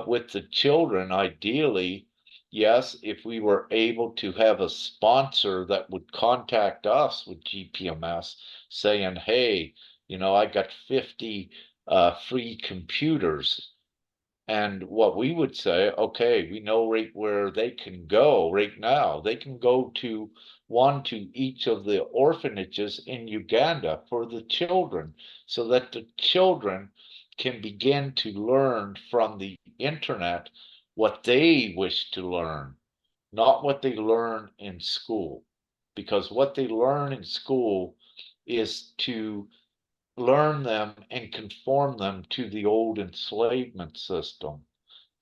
S3: with the children, ideally, yes, if we were able to have a sponsor that would contact us with GPMS saying, hey, you know, I got 50 free computers. And what we would say, okay, we know right where they can go right now. They can go to each of the orphanages in Uganda for the children, so that the children can begin to learn from the internet what they wish to learn, not what they learn in school. Because what they learn in school is to learn them and conform them to the old enslavement system.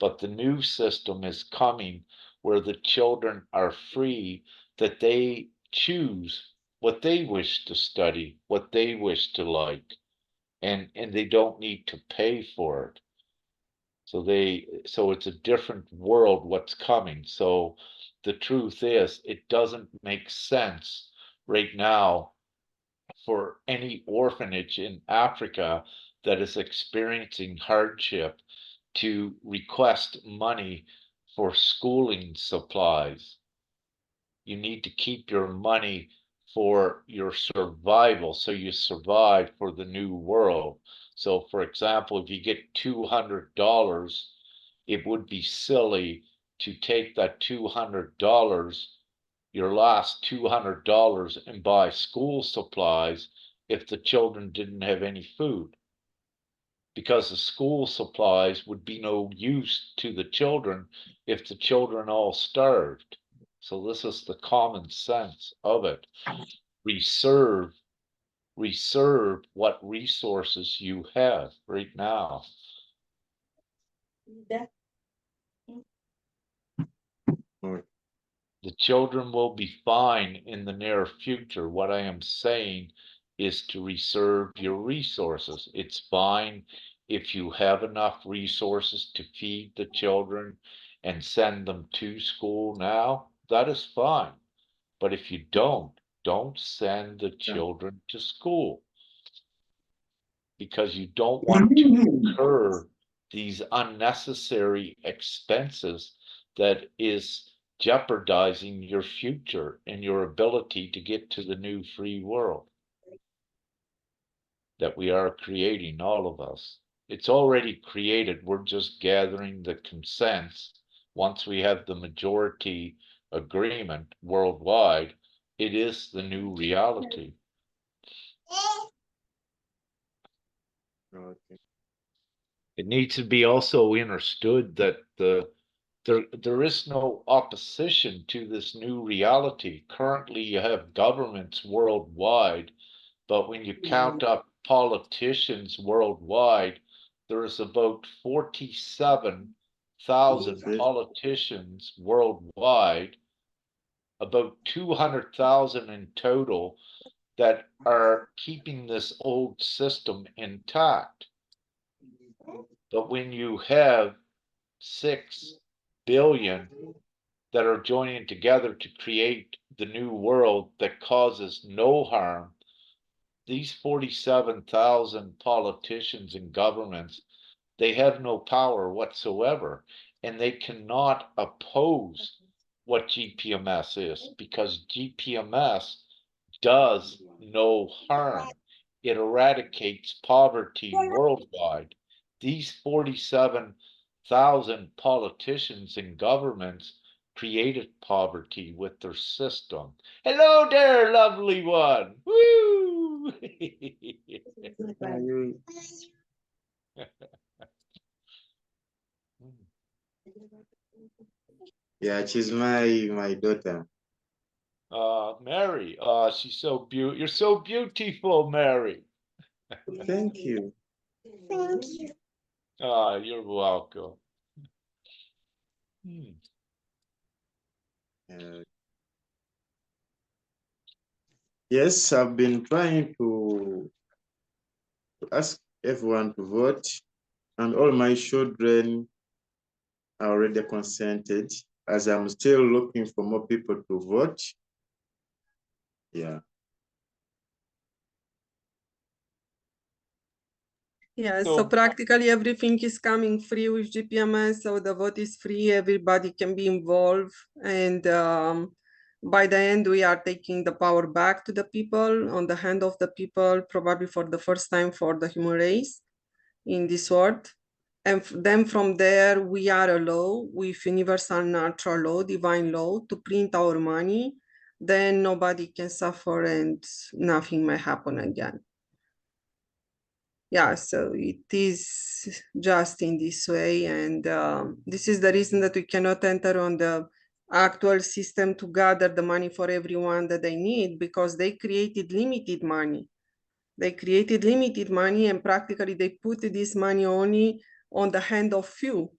S3: But the new system is coming where the children are free, that they choose what they wish to study, what they wish to like, and they don't need to pay for it. So it's a different world what's coming. So the truth is, it doesn't make sense right now for any orphanage in Africa that is experiencing hardship to request money for schooling supplies. You need to keep your money for your survival, so you survive for the new world. So, for example, if you get $200, it would be silly to take that $200, your last $200, and buy school supplies if the children didn't have any food, because the school supplies would be no use to the children if the children all starved. So this is the common sense of it. Reserve what resources you have right now. The children will be fine in the near future. What I am saying is to reserve your resources. It's fine if you have enough resources to feed the children and send them to school now, that is fine. But if you don't send the children to school, because you don't want to incur these unnecessary expenses that is jeopardizing your future and your ability to get to the new free world that we are creating, all of us. It's already created. We're just gathering the consents. Once we have the majority agreement worldwide, it is the new reality.
S2: Okay.
S3: It needs to be also understood that there is no opposition to this new reality. Currently, you have governments worldwide, but when you count up politicians worldwide, there is about 47,000 politicians worldwide, about 200,000 in total, that are keeping this old system intact. But when you have 6 billion that are joining together to create the new world that causes no harm, these 47,000 politicians and governments, they have no power whatsoever, and they cannot oppose what GPMS is, because GPMS does no harm. It eradicates poverty worldwide. These 47,000 politicians and governments created poverty with their system. Hello there, lovely one. Woo!
S2: Yeah, she's my daughter.
S3: Mary, she's so beautiful. You're so beautiful, Mary.
S2: Thank you.
S4: Thank you.
S3: You're welcome.
S2: Yes, I've been trying to ask everyone to vote, and all my children are already consented, as I'm still looking for more people to vote. Yeah.
S1: Yeah, so
S3: So-
S1: practically everything is coming free with GPMS, so the vote is free, everybody can be involved, and by the end we are taking the power back to the people, on the hand of the people, probably for the first time for the human race in this world. And then from there we are a law with universal natural law, divine law, to print our money, then nobody can suffer and nothing may happen again. Yeah, so it is just in this way, and this is the reason that we cannot enter on the actual system to gather the money for everyone that they need, because they created limited money. They created limited money, and practically they put this money only on the hand of few.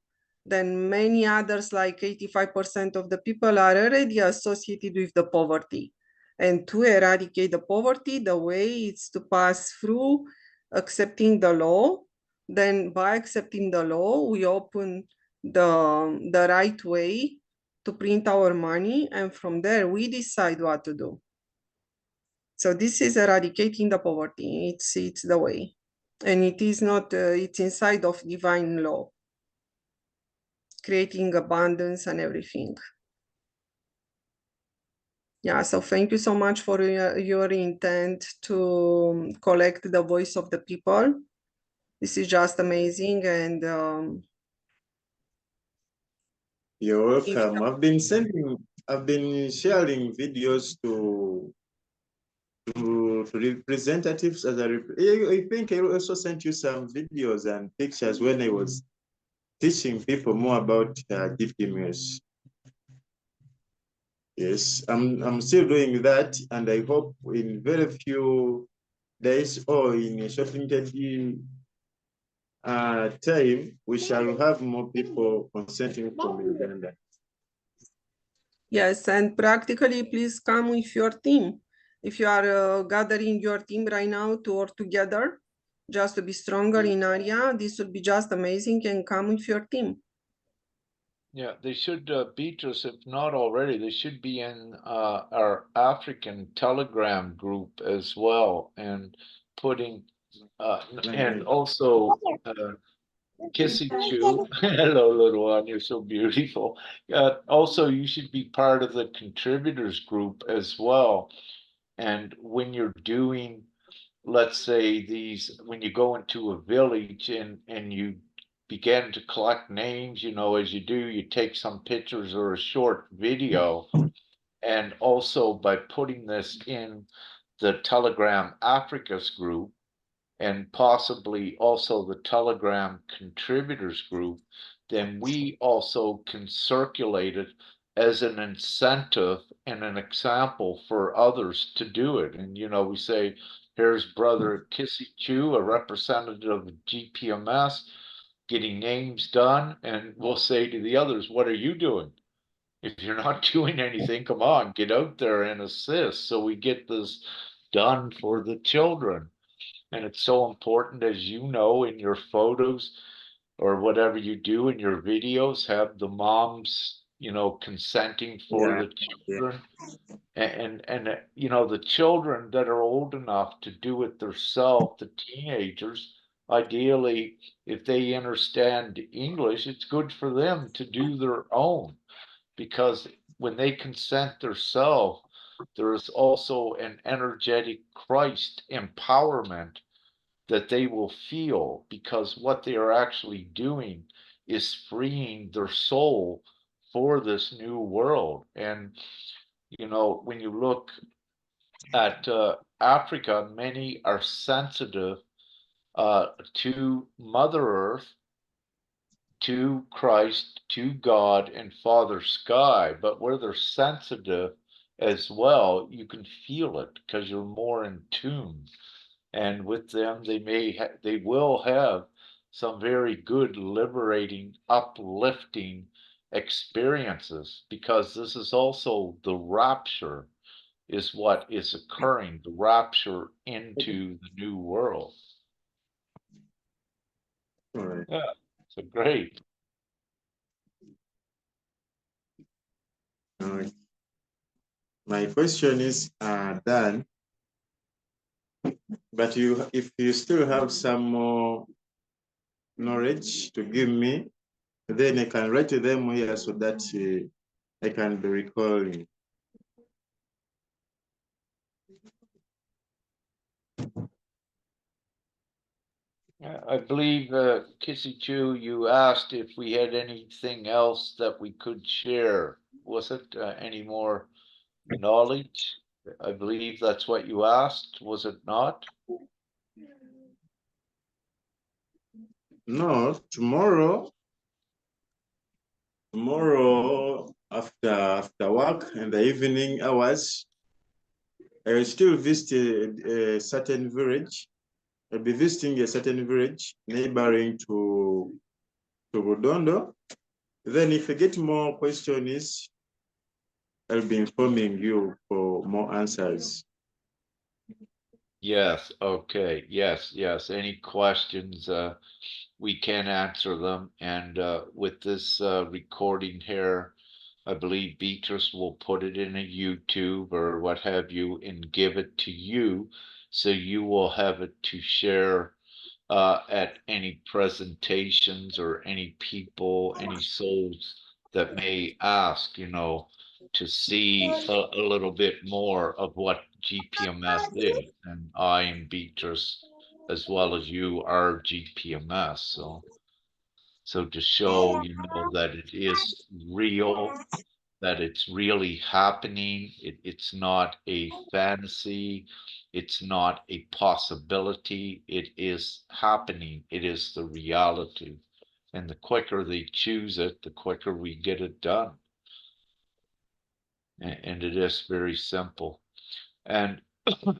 S1: Then many others, like 85% of the people, are already associated with the poverty. And to eradicate the poverty, the way is to pass through accepting the law. Then by accepting the law, we open the right way to print our money, and from there we decide what to do. So this is eradicating the poverty. It's the way, and it is not. It's inside of divine law, creating abundance and everything. Yeah. So thank you so much for your intent to collect the voice of the people. This is just amazing, and
S2: you're welcome. I've been sharing videos to representatives as I think I also sent you some videos and pictures when I was teaching people more about gift emails. Yes, I'm still doing that, and I hope in very few days or in a short limited time, we shall have more people consenting from Uganda.
S1: yes, and practically, please come with your team. If you are gathering your team right now to work together, just to be stronger in area, this would be just amazing, and come with your team.
S3: Yeah, they should, Beatrice, if not already, they should be in our African Telegram group as well, and putting, and also Kissy Chu. Hello, little one, you're so beautiful. Also, you should be part of the contributors group as well. And when you're doing, let's say when you go into a village and you begin to collect names, as you do, you take some pictures or a short video. And also by putting this in the Telegram Africa's group, and possibly also the Telegram contributors group, then we also can circulate it as an incentive and an example for others to do it. And, we say, here's Brother Kissy Chu, a representative of GPMS, getting names done. And we'll say to the others, what are you doing? If you're not doing anything, come on, get out there and assist. So we get this done for the children. And it's so important, as you know, in your photos or whatever you do in your videos, have the moms, consenting for the children. And the children that are old enough to do it themselves, the teenagers, ideally, if they understand English, it's good for them to do their own, because when they consent themselves, there is also an energetic Christ empowerment that they will feel, because what they are actually doing is freeing their soul for this new world. And when you look at Africa, many are sensitive to Mother Earth, to Christ, to God, and Father Sky. But where they're sensitive as well, you can feel it because you're more in tune. And with them, they will have some very good, liberating, uplifting experiences, because this is also the rapture, is what is occurring, the rapture into the new world.
S2: All right.
S3: Yeah, so great.
S2: All right. My question is done, but if you still have some more knowledge to give me. Then I can write them here so that I can be recalling.
S3: I believe, Kisichu, you asked if we had anything else that we could share. Was it any more knowledge? I believe that's what you asked, was it not?
S2: No, tomorrow after work in the evening hours, I will still visit a certain village. I'll be visiting a certain village neighboring to Budondo. Then if I get more questions, I'll be informing you for more answers.
S3: Yes, okay, yes. Any questions, we can answer them. And with this recording here, I believe Beatrice will put it in a YouTube or what have you and give it to you. So you will have it to share at any presentations or any people, any souls that may ask, to see a little bit more of what GPMS is. And I and Beatrice, as well as you, are GPMS. So to show, that it is real, that it's really happening. It's not a fantasy. It's not a possibility. It is happening. It is the reality. And the quicker they choose it, the quicker we get it done. And it is very simple. And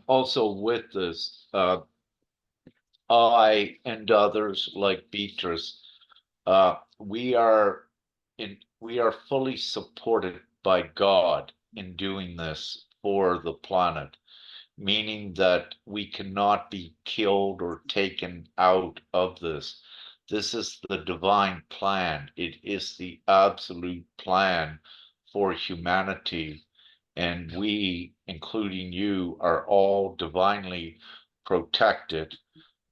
S3: also with this, I and others like Beatrice, we are fully supported by God in doing this for the planet, meaning that we cannot be killed or taken out of this. This is the divine plan. It is the absolute plan for humanity. And we, including you, are all divinely protected.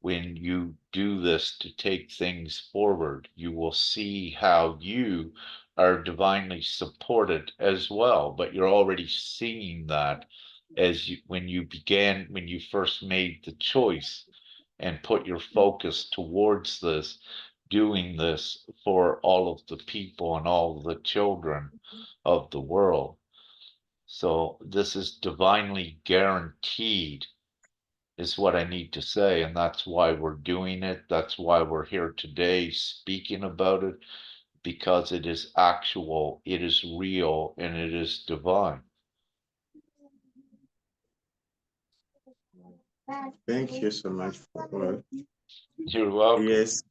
S3: When you do this to take things forward, you will see how you are divinely supported as well. But you're already seeing that when you first made the choice and put your focus towards this, doing this for all of the people and all of the children of the world. So this is divinely guaranteed, is what I need to say. And that's why we're doing it. That's why we're here today speaking about it, because it is actual, it is real, and it is divine.
S2: Thank you so much for all.
S3: You're welcome.
S2: Yes,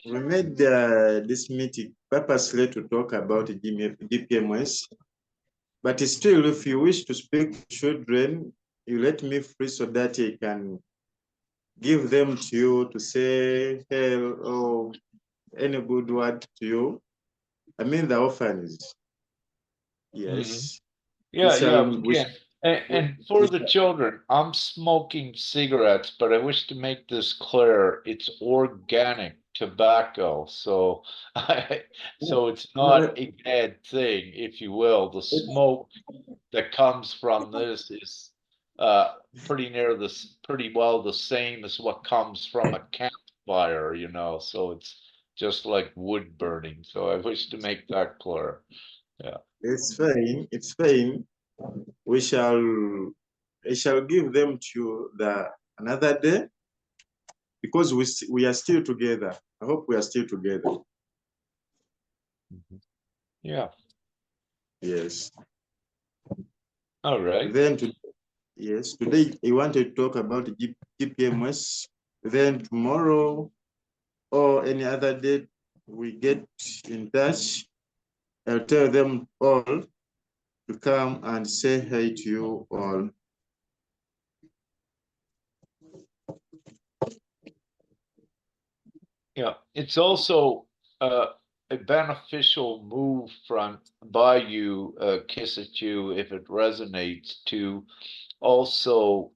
S2: we made this meeting purposely to talk about GPMS, but still, if you wish to speak to children, you let me free so that I can give them to you to say hello or any good word to you. I mean the orphans. Yes.
S3: Yeah, we can. And for the children, I'm smoking cigarettes, but I wish to make this clear. It's organic tobacco, so so it's not a bad thing, if you will. The smoke that comes from this is pretty well the same as what comes from a campfire, so it's just like wood burning. So I wish to make that clear. Yeah.
S2: It's fine. It's fine. I shall give them to you another day because we are still together. I hope we are still together.
S3: Yeah.
S2: Yes.
S3: All right.
S2: Then yes, today I want to talk about GPMS. Then tomorrow or any other day we get in touch. I'll tell them all to come and say hi to you all.
S3: Yeah, it's also a beneficial move by you, Kiss It You, if it resonates, to also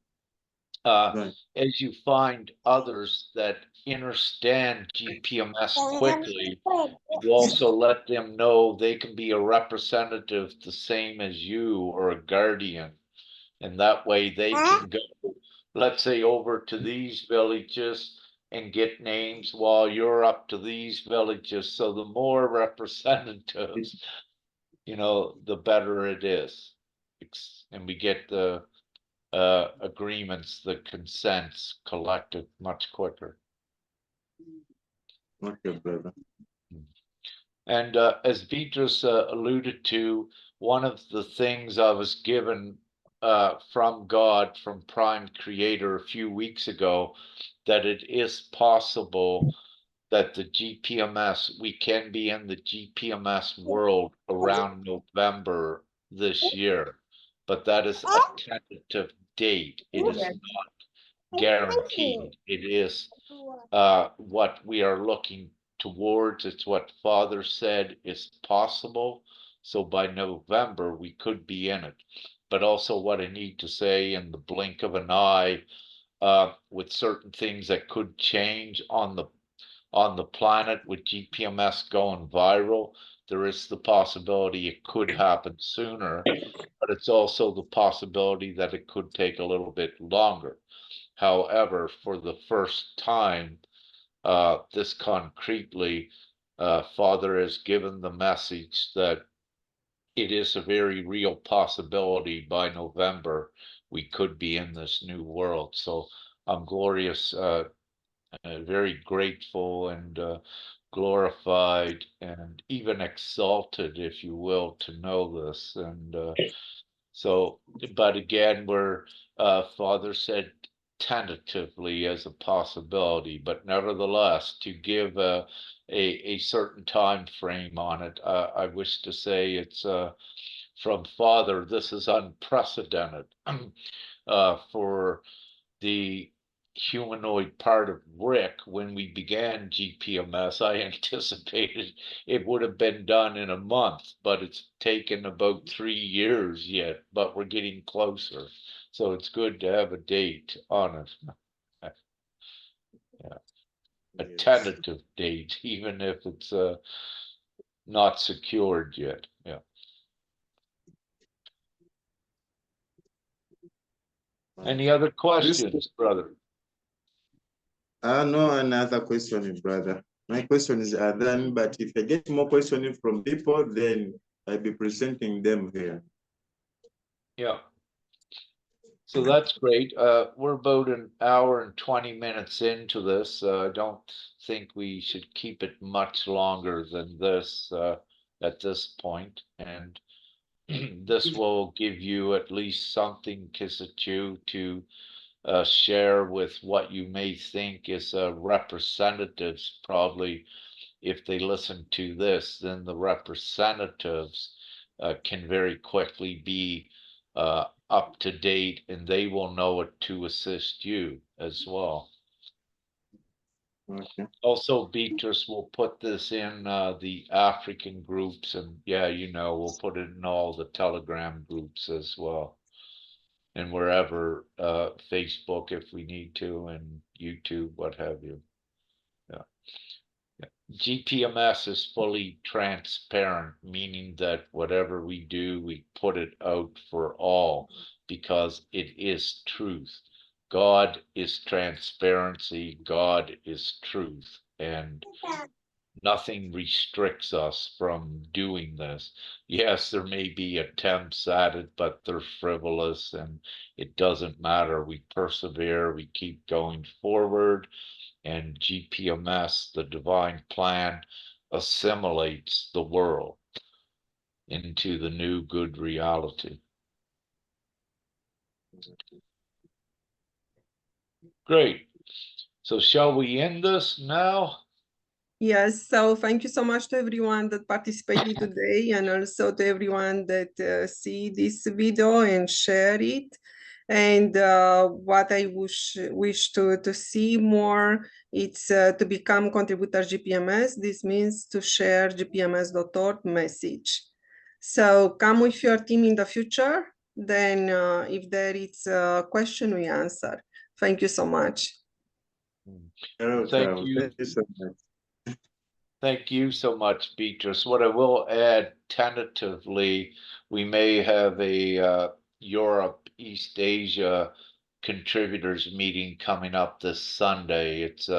S2: Right.
S3: as you find others that understand GPMS quickly, you also let them know they can be a representative the same as you or a guardian. And that way they can go, let's say, over to these villages and get names while you're up to these villages. So the more representatives, you know, the better it is. And we get the agreements, the consents collected much quicker.
S2: Okay, brother.
S3: And as Beatrice alluded to, one of the things I was given from God, from Prime Creator a few weeks ago, that it is possible that the GPMS, we can be in the GPMS world around November this year, but that is a tentative date. It is not guaranteed. It is what we are looking towards. It's what Father said is possible. So by November, we could be in it. But also what I need to say in the blink of an eye, with certain things that could change on the planet with GPMS going viral, there is the possibility it could happen sooner, but it's also the possibility that it could take a little bit longer. However, for the first time, this concretely, Father has given the message that it is a very real possibility by November we could be in this new world. So I'm very grateful and glorified and even exalted, if you will, to know this. And so, but again, where Father said tentatively as a possibility, but nevertheless to give a certain time frame on it, I wish to say it's from Father. This is unprecedented for the humanoid part of Rick. When we began GPMS, I anticipated it would have been done in a month, but it's taken about 3 years yet, but we're getting closer. So it's good to have a date on it. Yeah. A tentative date, even if it's not secured yet. Yeah. Any other questions, brother?
S2: No another question, brother. My questions are done, but if I get more questions from people, then I'll be presenting them here.
S3: Yeah. So that's great. We're about an hour and 20 minutes into this. I don't think we should keep it much longer than this at this point. And this will give you at least something, Kisichu, to share with what you may think is representatives. Probably if they listen to this, then the representatives can very quickly be up to date, and they will know it to assist you as well.
S2: Okay.
S3: Also, Beatrice will put this in the African groups, and yeah, you know, we'll put it in all the Telegram groups as well, and wherever, Facebook if we need to, and YouTube, what have you. Yeah. GPMS is fully transparent, meaning that whatever we do, we put it out for all because it is truth. God is transparency, God is truth, and nothing restricts us from doing this. Yes, there may be attempts at it, but they're frivolous and it doesn't matter. We persevere, we keep going forward. And GPMS, the divine plan, assimilates the world into the new good reality. Great. So shall we end this now?
S1: Yes, so thank you so much to everyone that participated today, and also to everyone that see this video and share it. And what I wish to see more, it's to become contributor GPMS. This means to share Gpms.world message. So come with your team in the future. Then if there is a question, we answer. Thank you so much.
S2: You're
S3: Thank
S2: welcome.
S3: you.
S2: Thank you so much.
S3: Thank you so much, Beatrice. What I will add tentatively, we may have a Europe, East Asia contributors meeting coming up this Sunday. It's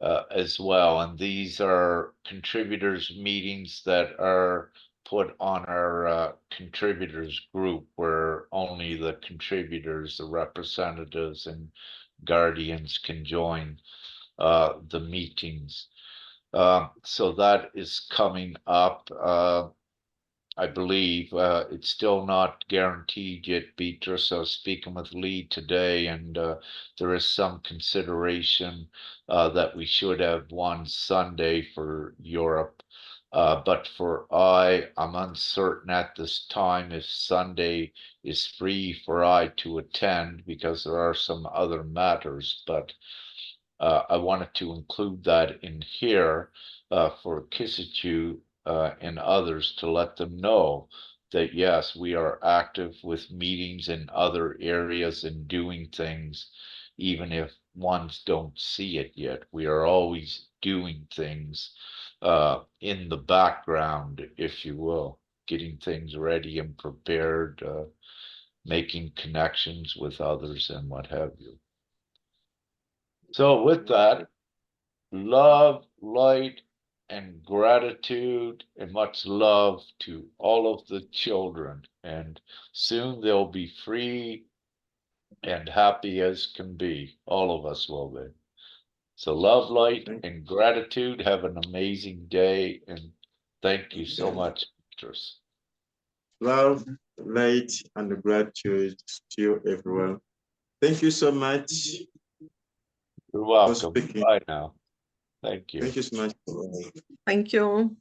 S3: as well, and these are contributors meetings that are put on our contributors group, where only the contributors, the representatives, and guardians can join the meetings. So that is coming up. I believe it's still not guaranteed yet, Beatrice. I was speaking with Lee today, and there is some consideration that we should have one Sunday for Europe. But I'm uncertain at this time if Sunday is free for I to attend, because there are some other matters. But I wanted to include that in here for Kisitu and others, to let them know that yes, we are active with meetings in other areas and doing things, even if ones don't see it yet. We are always doing things in the background, if you will, getting things ready and prepared, making connections with others and what have you. So with that, love, light, and gratitude, and much love to all of the children. And soon they'll be free and happy as can be. All of us will be. So love, light, and gratitude. Have an amazing day, and thank you so much, Beatrice.
S2: Love, light, and gratitude to you, everyone. Thank you so much.
S3: You're welcome. Bye now. Thank you.
S2: Thank you so much.
S1: Thank you.